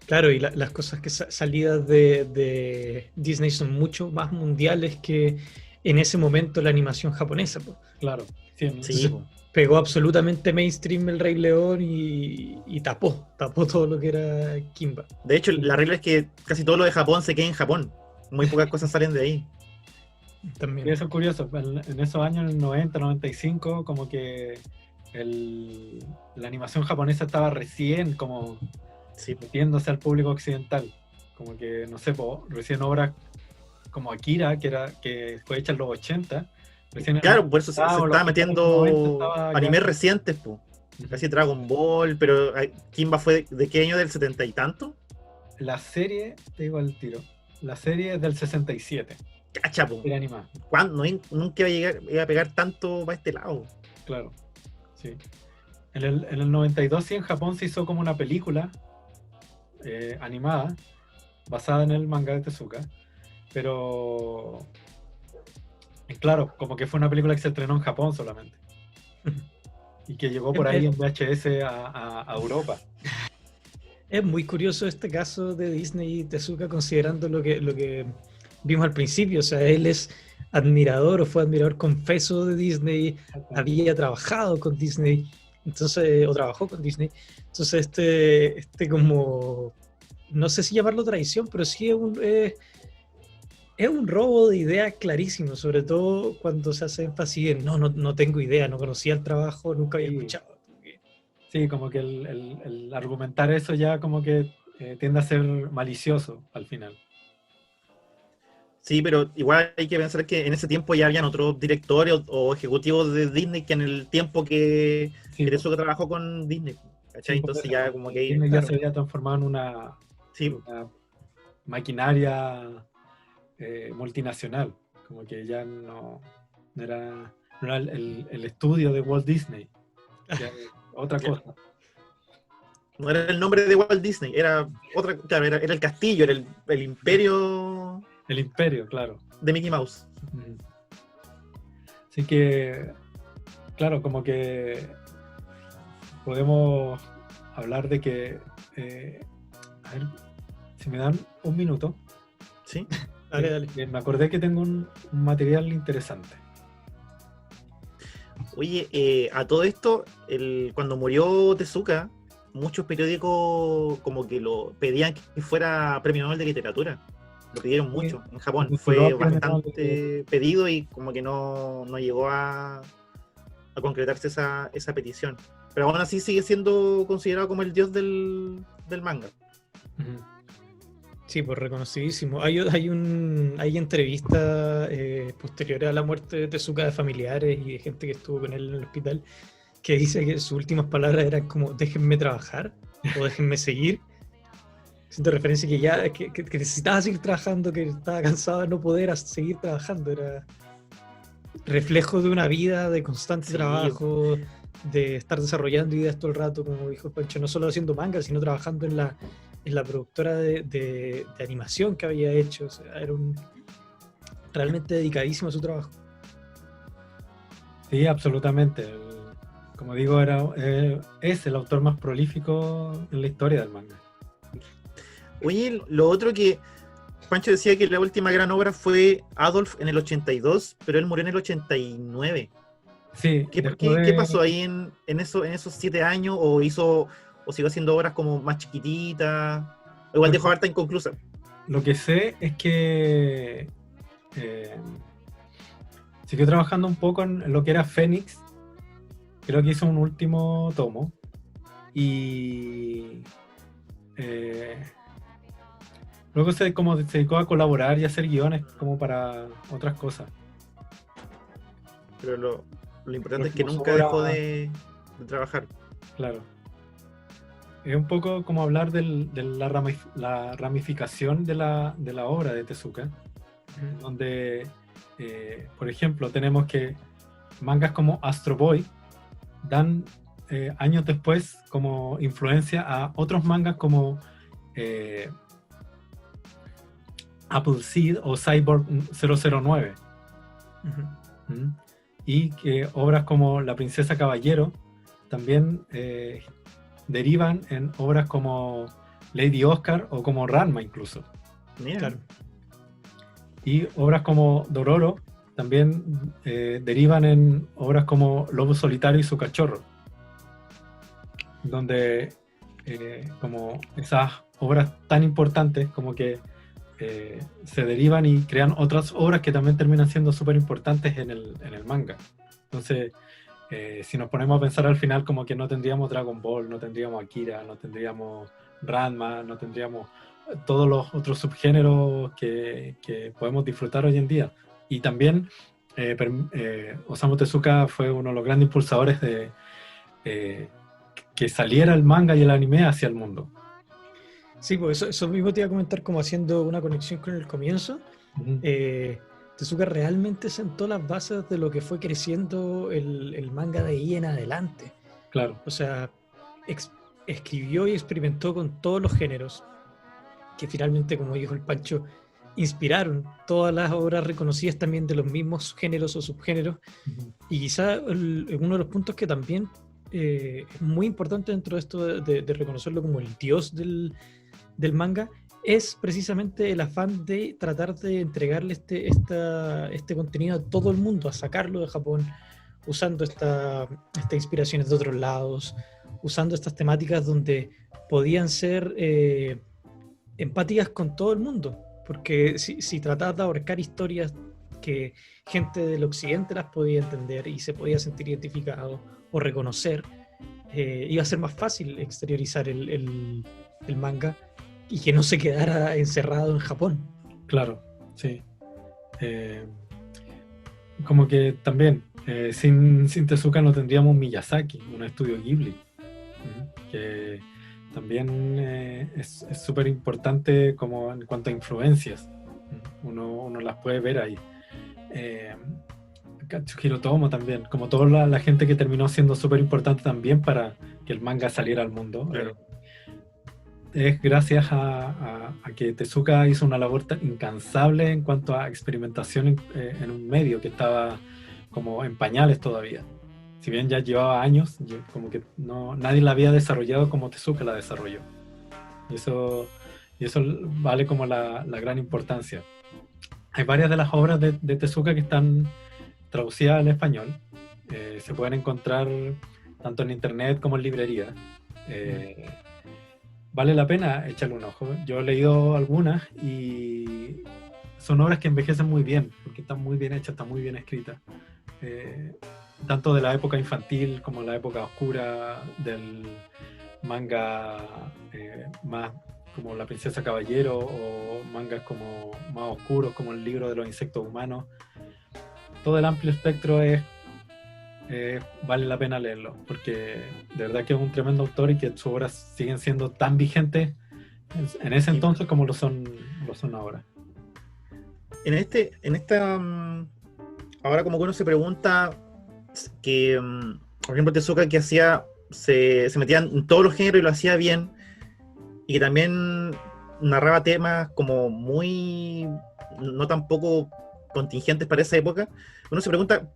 Claro, y las cosas que salidas de Disney son mucho más mundiales que en ese momento la animación japonesa, po. Claro, sí, Sí, Pegó absolutamente mainstream el Rey León y tapó todo lo que era Kimba. de hecho, la regla es que casi todo lo de Japón se queda en Japón. Muy pocas cosas salen de ahí. También. y eso es curioso, en esos años, en el 90, 95, como que la animación japonesa estaba recién como Sí. metiéndose al público occidental. Como que, no sé, recién obras como Akira, que fue hecha en los 80. Recién Claro, por eso se los estaba 80, metiendo 90 estaba animes ya- recientes, pues. Casi Dragon Ball, pero Kimba fue ¿de qué año? ¿Del 70 y tanto? La serie, te digo al tiro, la serie es del 67, Cacha, po. era animada, ¿Cuándo? Nunca iba a pegar tanto para este lado. claro. Sí. En el 92 sí, en Japón se hizo como una película animada basada en el manga de Tezuka, pero claro, como que fue una película que se estrenó en Japón solamente y que llegó por ahí en VHS a Europa. Es muy curioso este caso de Disney y Tezuka, considerando lo que vimos al principio. O sea, él es admirador o fue admirador confeso de Disney, había trabajado con Disney, entonces, o trabajó con Disney. Entonces, este como, no sé si llamarlo traición, pero sí es un robo de ideas clarísimo, sobre todo cuando se hace énfasis en no tengo idea, no conocía el trabajo, nunca había Sí. escuchado. Sí, como que el argumentar eso ya como que tiende a ser malicioso al final. Sí, pero igual hay que pensar que en ese tiempo ya habían otros directores o ejecutivos de Disney que en el tiempo que Sí, Tezuka trabajó con Disney, ¿cachai? sí, Entonces porque ya como que Disney ya claro. se había transformado en una sí, maquinaria multinacional, como que ya no era el estudio de Walt Disney, ya era otra Ya. cosa. no era el nombre de Walt Disney, era otra, claro, era el castillo, era el imperio El imperio, claro. de Mickey Mouse. Ujú. Así que, claro, como que podemos hablar de que, a ver, si me dan un minuto, Sí. Dale. me acordé que tengo un material interesante. Oye, a todo esto, cuando murió Tezuka, muchos periódicos como que lo pedían que fuera premio Nobel de literatura. Lo pidieron mucho en Japón. Sí, Fue premio Nobel bastante pedido y como que no llegó a concretarse esa petición. Pero aún así sigue siendo considerado como el dios del manga. Ujú. Sí, pues reconocidísimo. Hay entrevistas posteriores a la muerte de Tezuka de familiares y de gente que estuvo con él en el hospital que dice que sus últimas palabras eran como déjenme trabajar o déjenme seguir. Haciendo referencia que ya que necesitaba seguir trabajando, que estaba cansado de no poder seguir trabajando. Era reflejo de una vida de constante Sí. trabajo, de estar desarrollando ideas todo el rato, como dijo Pancho, no solo haciendo manga, sino trabajando en la productora de animación que había hecho. O sea, era realmente dedicadísimo a su trabajo. Sí, absolutamente. Como digo, es el autor más prolífico en la historia del manga. Oye, lo otro que Pancho decía que la última gran obra fue Adolf en el 82, pero él murió en el 89. Sí, ¿Qué pasó ahí en esos 7 años? ¿O siguió haciendo obras como más chiquititas? O igual dejó harta inconclusa. Lo que sé es que siguió trabajando un poco en lo que era Fénix. Creo que hizo un último tomo. Y luego se dedicó a colaborar y a hacer guiones como para otras cosas. Pero lo importante es que Como nunca sobra- dejó de trabajar. Claro. Es un poco como hablar de la ramificación de la obra de Tezuka, donde, por ejemplo, tenemos que mangas como Astro Boy dan años después como influencia a otros mangas como Appleseed o Cyborg 009. Ujú. Y que obras como La Princesa Caballero también derivan en obras como Lady Oscar o como Ranma incluso. Mira. Claro. Y obras como Dororo también derivan en obras como Lobo Solitario y su cachorro, donde como esas obras tan importantes como que se derivan y crean otras obras que también terminan siendo súper importantes en el manga. Entonces, si nos ponemos a pensar al final, como que no tendríamos Dragon Ball, no tendríamos Akira, no tendríamos Ranma, no tendríamos todos los otros subgéneros que podemos disfrutar hoy en día. Y también Osamu Tezuka fue uno de los grandes impulsadores de que saliera el manga y el anime hacia el mundo. Sí, pues eso mismo te iba a comentar, como haciendo una conexión con el comienzo. Ujú. Tezuka realmente sentó las bases de lo que fue creciendo el manga de ahí en adelante. Claro. O sea, escribió y experimentó con todos los géneros, que finalmente, como dijo el Pancho, inspiraron todas las obras reconocidas también de los mismos géneros o subgéneros. Ujú. Y quizá uno de los puntos que también es muy importante dentro de esto de reconocerlo como el dios del manga es precisamente el afán de tratar de entregarle este contenido a todo el mundo, a sacarlo de Japón, usando estas inspiraciones de otros lados, usando estas temáticas donde podían ser empáticas con todo el mundo, porque si tratabas de abarcar historias que gente del occidente las podía entender y se podía sentir identificado o reconocer, iba a ser más fácil exteriorizar el manga y que no se quedara encerrado en Japón. Claro, sí. Como que también, sin Tezuka no tendríamos un Miyazaki, un estudio Ghibli, que también es súper importante como en cuanto a influencias. Uno las puede ver ahí. Katsuhiro Tomo también, como toda la gente que terminó siendo súper importante también para que el manga saliera al mundo. Claro. Es gracias a que Tezuka hizo una labor tan incansable en cuanto a experimentación en un medio que estaba como en pañales todavía. Si bien ya llevaba años, como que nadie la había desarrollado como Tezuka la desarrolló. Y eso vale como la gran importancia. Hay varias de las obras de Tezuka que están traducidas al español. Se pueden encontrar tanto en internet como en librería. Vale la pena echarle un ojo. Yo he leído algunas y son obras que envejecen muy bien, porque están muy bien hechas, están muy bien escritas. Tanto de la época infantil como la época oscura del manga más como La Princesa Caballero, o mangas como más oscuros como El Libro de los Insectos Humanos. Todo el amplio espectro vale la pena leerlo, porque de verdad que es un tremendo autor y que sus obras siguen siendo tan vigentes en ese entonces como lo son ahora. En esta ahora como que uno se pregunta que por ejemplo Tezuka que hacía se metía en todos los géneros y lo hacía bien, y que también narraba temas como muy no tampoco contingentes para esa época. Uno se pregunta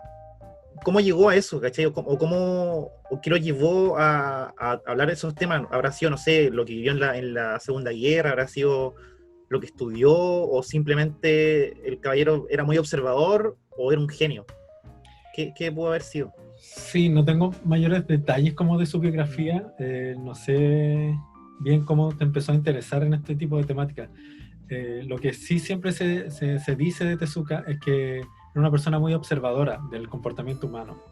cómo llegó a eso, ¿cachai? O qué lo llevó a hablar de esos temas. ¿Habrá sido, no sé, lo que vivió en la Segunda Guerra? ¿Habrá sido lo que estudió? ¿O simplemente el caballero era muy observador? ¿O era un genio? ¿Qué pudo haber sido? Sí, no tengo mayores detalles como de su biografía. No sé bien cómo te empezó a interesar en este tipo de temáticas. Lo que sí siempre se dice de Tezuka es que era una persona muy observadora del comportamiento humano.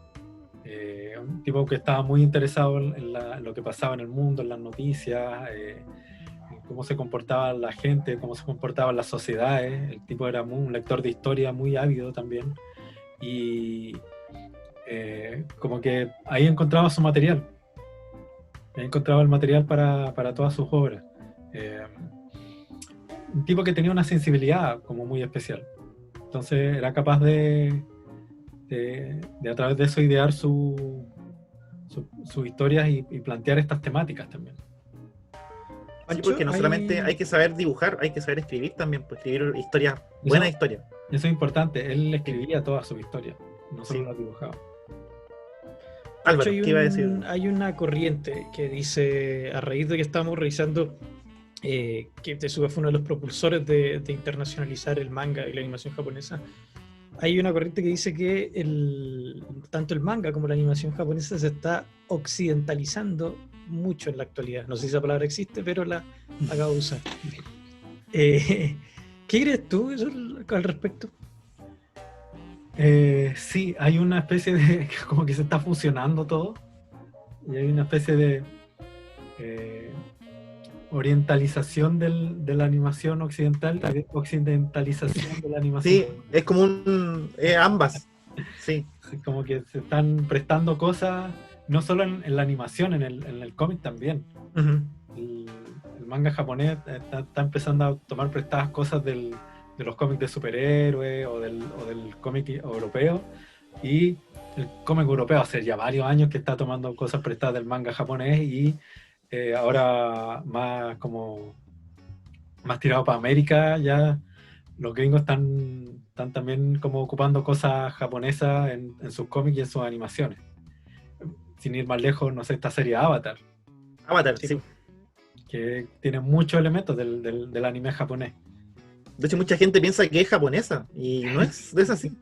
Un tipo que estaba muy interesado en lo que pasaba en el mundo, en las noticias, en cómo se comportaba la gente, cómo se comportaban las sociedades. El tipo era un lector de historia muy ávido también. Y como que ahí encontraba su material. Ahí encontraba el material para todas sus obras. Un tipo que tenía una sensibilidad como muy especial. Entonces era capaz de a través de eso idear sus historias y plantear estas temáticas también. Oye, porque no solamente hay que saber dibujar, hay que saber escribir también, pues escribir historias, buenas historias. Eso es importante, él escribía toda su historia, no solo Sí. las dibujaba. Álvaro, De hecho, ¿qué iba a decir? hay una corriente que dice, a raíz de que estamos revisando que Tezuka fue uno de los propulsores de internacionalizar el manga y la animación japonesa, hay una corriente que dice que tanto el manga como la animación japonesa se está occidentalizando mucho en la actualidad. No sé si esa palabra existe, pero la acabo de usar. ¿Qué crees tú al respecto? Sí, hay una especie de, como que se está fusionando todo, y hay una especie de orientalización de la animación occidental y de occidentalización de la animación. Sí, es como ambas. Sí. Como que se están prestando cosas, no solo en la animación, en el cómic también. Uh-huh. El manga japonés está empezando a tomar prestadas cosas de los cómics de superhéroes o del cómic europeo, y el cómic europeo hace ya varios años que está tomando cosas prestadas del manga japonés, y ahora más tirado para América, ya los gringos están también como ocupando cosas japonesas en sus cómics y en sus animaciones. Sin ir más lejos, no sé, esta serie Avatar, Sí. que tiene muchos elementos del anime japonés. De hecho, mucha gente piensa que es japonesa y no es así.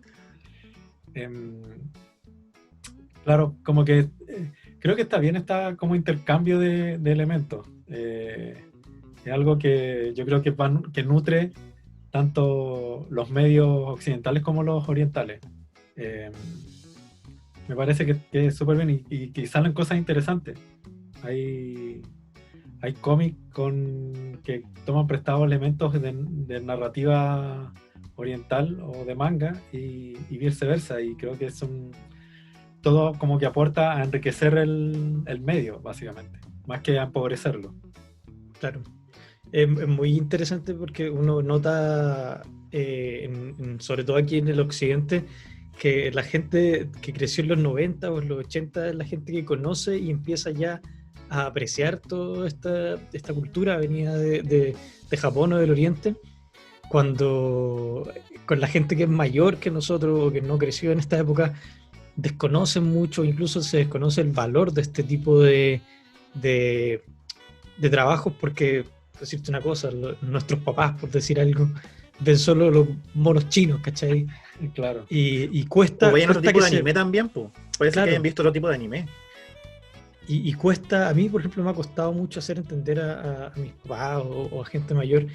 Claro, como que creo que está bien esta como intercambio de elementos. Es algo que yo creo que nutre tanto los medios occidentales como los orientales. Me parece que es súper bien y que salen cosas interesantes. Hay cómics que toman prestados elementos de narrativa oriental o de manga y viceversa, y creo que todo como que aporta a enriquecer el medio, básicamente, más que a empobrecerlo. Claro. Es muy interesante porque uno nota, sobre todo aquí en el occidente, que la gente que creció en los 90 o en los 80 es la gente que conoce y empieza ya a apreciar toda esta cultura venida de Japón o del Oriente, cuando con la gente que es mayor que nosotros o que no creció en esta época desconocen mucho, incluso se desconoce el valor de este tipo de trabajos, porque, por decirte una cosa, nuestros papás, por decir algo, ven solo los monos chinos, ¿cachai? Claro. Y cuesta... O vayan otro tipo de que anime también, pues. Puede ser que hayan visto otro tipo de anime. Y cuesta, a mí por ejemplo me ha costado mucho hacer entender a mis papás o a gente mayor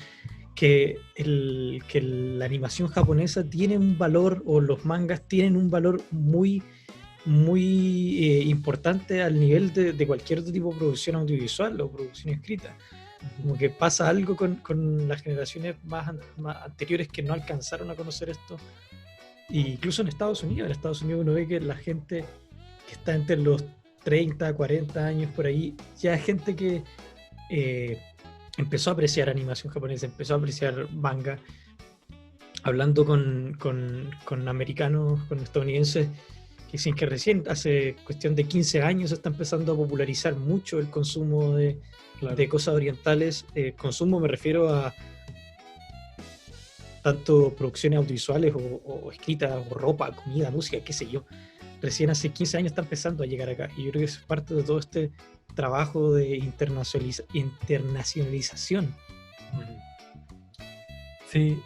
que la animación japonesa tiene un valor, o los mangas tienen un valor muy importante al nivel de cualquier otro tipo de producción audiovisual o producción escrita. Como que pasa algo con las generaciones más anteriores que no alcanzaron a conocer esto. E incluso en Estados Unidos uno ve que la gente que está entre los 30, 40 años por ahí, ya es gente que empezó a apreciar animación japonesa, empezó a apreciar manga. Hablando con americanos, con estadounidenses, que dicen que recién, hace cuestión de 15 años, se está empezando a popularizar mucho el consumo de cosas orientales. Consumo me refiero a tanto producciones audiovisuales o escritas, o ropa, comida, música, qué sé yo. Recién hace 15 años está empezando a llegar acá. Y yo creo que eso es parte de todo este trabajo de internacionalización. Sí,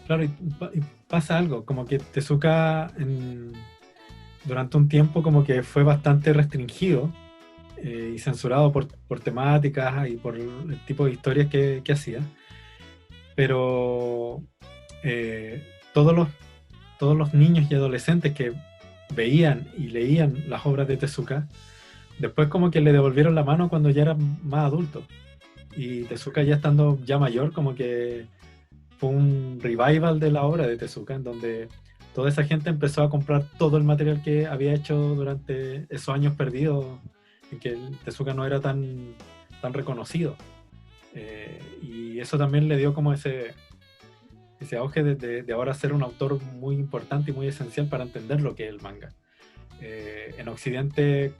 claro, y pasa algo, como que Tezuka durante un tiempo como que fue bastante restringido y censurado por temáticas y por el tipo de historias que hacía, pero todos los niños y adolescentes que veían y leían las obras de Tezuka, después como que le devolvieron la mano cuando ya eran más adultos, y Tezuka ya estando ya mayor, como que fue un revival de la obra de Tezuka, en donde toda esa gente empezó a comprar todo el material que había hecho durante esos años perdidos en que el Tezuka no era tan reconocido, y eso también le dio como ese auge de ahora ser un autor muy importante y muy esencial para entender lo que es el manga. En Occidente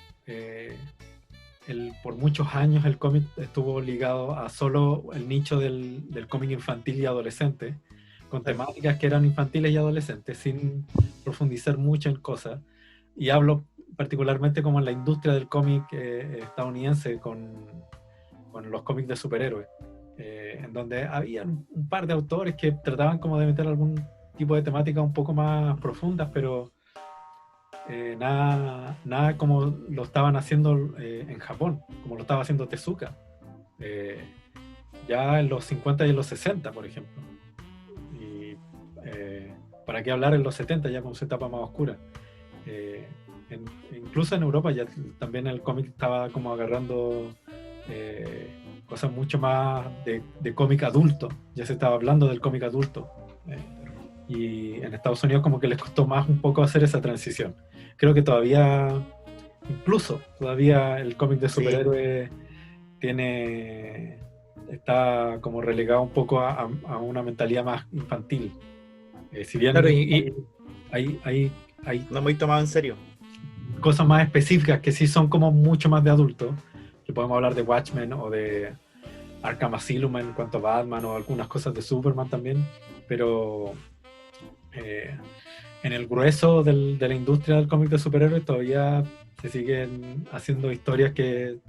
por muchos años el cómic estuvo ligado a solo el nicho del cómic infantil y adolescente, con temáticas que eran infantiles y adolescentes, sin profundizar mucho en cosas. Y hablo particularmente como en la industria del cómic estadounidense, con los cómics de superhéroes, en donde había un par de autores que trataban como de meter algún tipo de temática un poco más profundas, pero nada como lo estaban haciendo en Japón, como lo estaba haciendo Tezuka, ya en los 50 y en los 60, por ejemplo. Y para qué hablar en los 70, ya con su etapa más oscura. Incluso en Europa ya también el cómic estaba como agarrando cosas mucho más de cómic adulto, ya se estaba hablando del cómic adulto, y en Estados Unidos como que les costó más un poco hacer esa transición. Creo que todavía el cómic de superhéroes está como relegado un poco a una mentalidad más infantil, si bien claro, hay no muy tomado en serio cosas más específicas que sí son como mucho más de adultos, que podemos hablar de Watchmen o de Arkham Asylum en cuanto a Batman, o algunas cosas de Superman también, pero en el grueso de la industria del cómic de superhéroes todavía se siguen haciendo historias que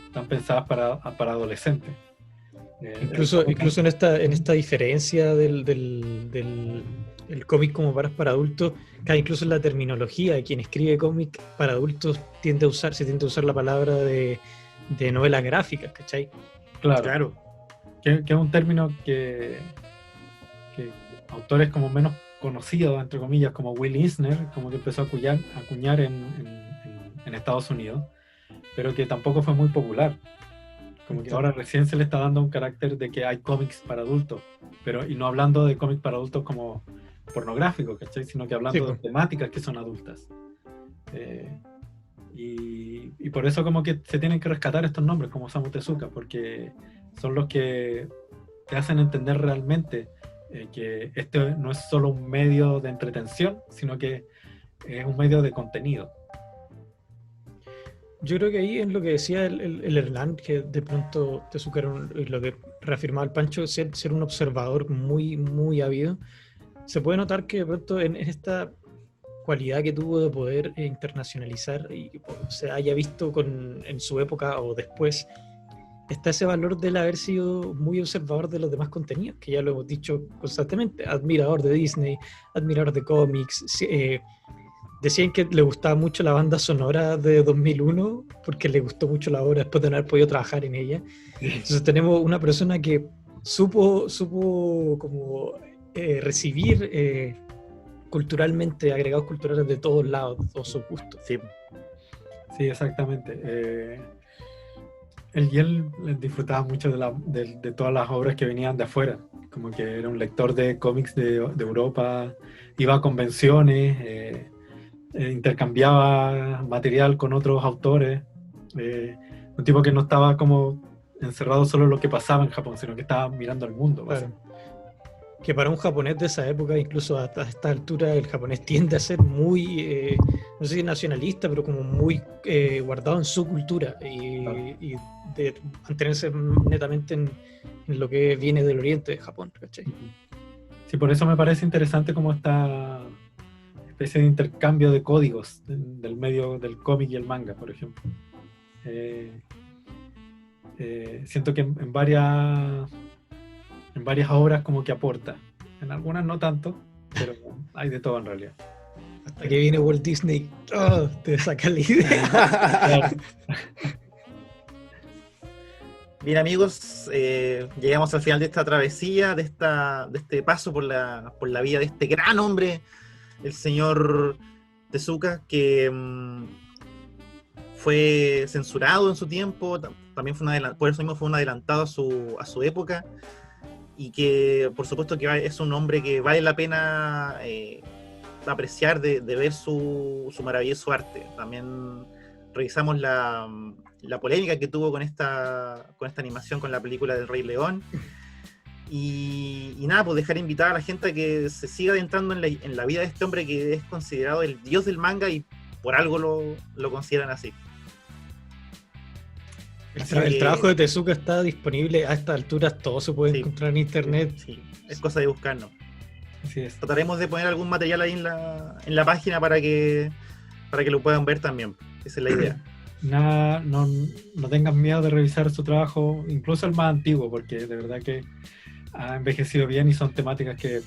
están pensadas para adolescentes. Incluso en esta diferencia del cómic como para adultos, incluso en la terminología de quien escribe cómic para adultos se tiende a usar la palabra de novela gráfica, ¿cachai? Claro. Que es un término que autores como menos conocidos, entre comillas, como Will Eisner, como que empezó a acuñar en Estados Unidos, pero que tampoco fue muy popular. Como que ahora recién se le está dando un carácter de que hay cómics para adultos, y no hablando de cómics para adultos como pornográficos, ¿cachai? Sino que hablando de temáticas que son adultas. Y por eso como que se tienen que rescatar estos nombres como Osamu Tezuka, porque son los que te hacen entender realmente que este no es solo un medio de entretención, sino que es un medio de contenido. Yo creo que ahí es lo que decía el Erland, que de pronto Tezuka era lo que reafirmaba el Pancho, ser un observador muy, muy ávido. Se puede notar que de pronto en esta cualidad que tuvo de poder internacionalizar y se haya visto en su época o después, está ese valor del haber sido muy observador de los demás contenidos, que ya lo hemos dicho constantemente, admirador de Disney, admirador de cómics. Decían que le gustaba mucho la banda sonora de 2001 porque le gustó mucho la obra después de no haber podido trabajar en ella. Entonces tenemos una persona que supo como recibir culturalmente agregados culturales de todos lados, de todos sus gustos. Sí, exactamente. Él disfrutaba mucho de todas las obras que venían de afuera, como que era un lector de cómics de Europa, iba a convenciones, intercambiaba material con otros autores, un tipo que no estaba como encerrado solo en lo que pasaba en Japón, sino que estaba mirando al mundo. Claro. Que para un japonés de esa época, incluso hasta esta altura, el japonés tiende a ser muy, no sé si nacionalista, pero como muy guardado en su cultura y de mantenerse netamente en lo que viene del oriente de Japón, ¿cachai? Sí, por eso me parece interesante como esta especie de intercambio de códigos del medio del cómic y el manga, por ejemplo. Siento que en varias obras como que aporta, en algunas no tanto, pero hay de todo en realidad. Hasta que viene Walt Disney, te saca la idea. Bien, amigos, llegamos al final de esta travesía, de este paso por la vida de este gran hombre, el señor Tezuka, que fue censurado en su tiempo, también por eso mismo fue un adelantado a su época, y que por supuesto que es un hombre que vale la pena apreciar, de ver su maravilloso arte. También revisamos la polémica que tuvo con esta animación, con la película del Rey León, y nada, pues dejar invitada a la gente a que se siga adentrando en la vida de este hombre que es considerado el dios del manga, y por algo lo consideran así. El trabajo de Tezuka está disponible a estas alturas, todo se puede encontrar en internet. Sí, es cosa de buscarnos. Así es. Trataremos de poner algún material ahí en la página para que lo puedan ver también. Esa es la idea. Nada, no tengan miedo de revisar su trabajo, incluso el más antiguo, porque de verdad que ha envejecido bien y son temáticas que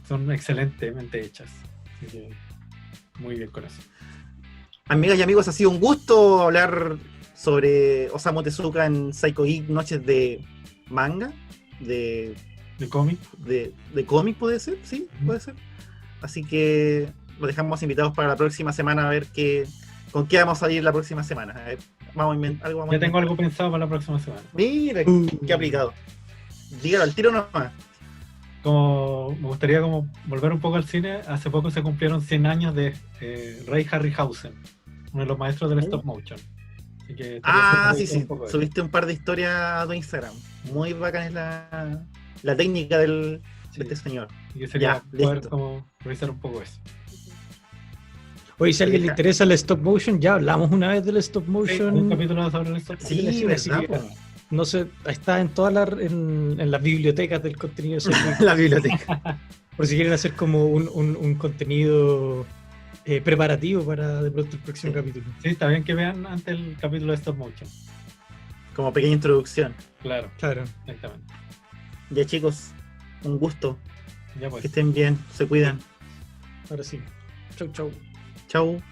son excelentemente hechas. Así que muy bien con eso. Amigas y amigos, ha sido un gusto hablar sobre Osamu Tezuka en Psycho Geek, noches de manga, ¿De cómic? de cómic, puede ser, sí, puede ser. Así que los dejamos invitados para la próxima semana a ver con qué vamos a ir la próxima semana. A ver, vamos a inventar algo. Ya tengo algo pensado para la próxima semana. Mira, qué aplicado. Dígalo al tiro nomás. Como me gustaría como volver un poco al cine. Hace poco se cumplieron 100 años de Ray Harryhausen, uno de los maestros del stop motion. Así que sí. Subiste un par de historias a tu Instagram. Muy bacana es la técnica de este señor. Y que sería poder listo. como revisar un poco eso. Oye, si a alguien le interesa el stop motion, ya hablamos una vez del stop motion. Un capítulo sobre el stop motion. Sí, verdad. No sé, está en todas en las bibliotecas del contenido. La biblioteca. Por si quieren hacer como un contenido preparativo para de pronto el próximo capítulo. Sí, está bien que vean antes el capítulo de stop motion. Como pequeña introducción. Claro, exactamente. Ya chicos, un gusto. Ya pues. Que estén bien, se cuidan. Ahora sí. Chau. Chau.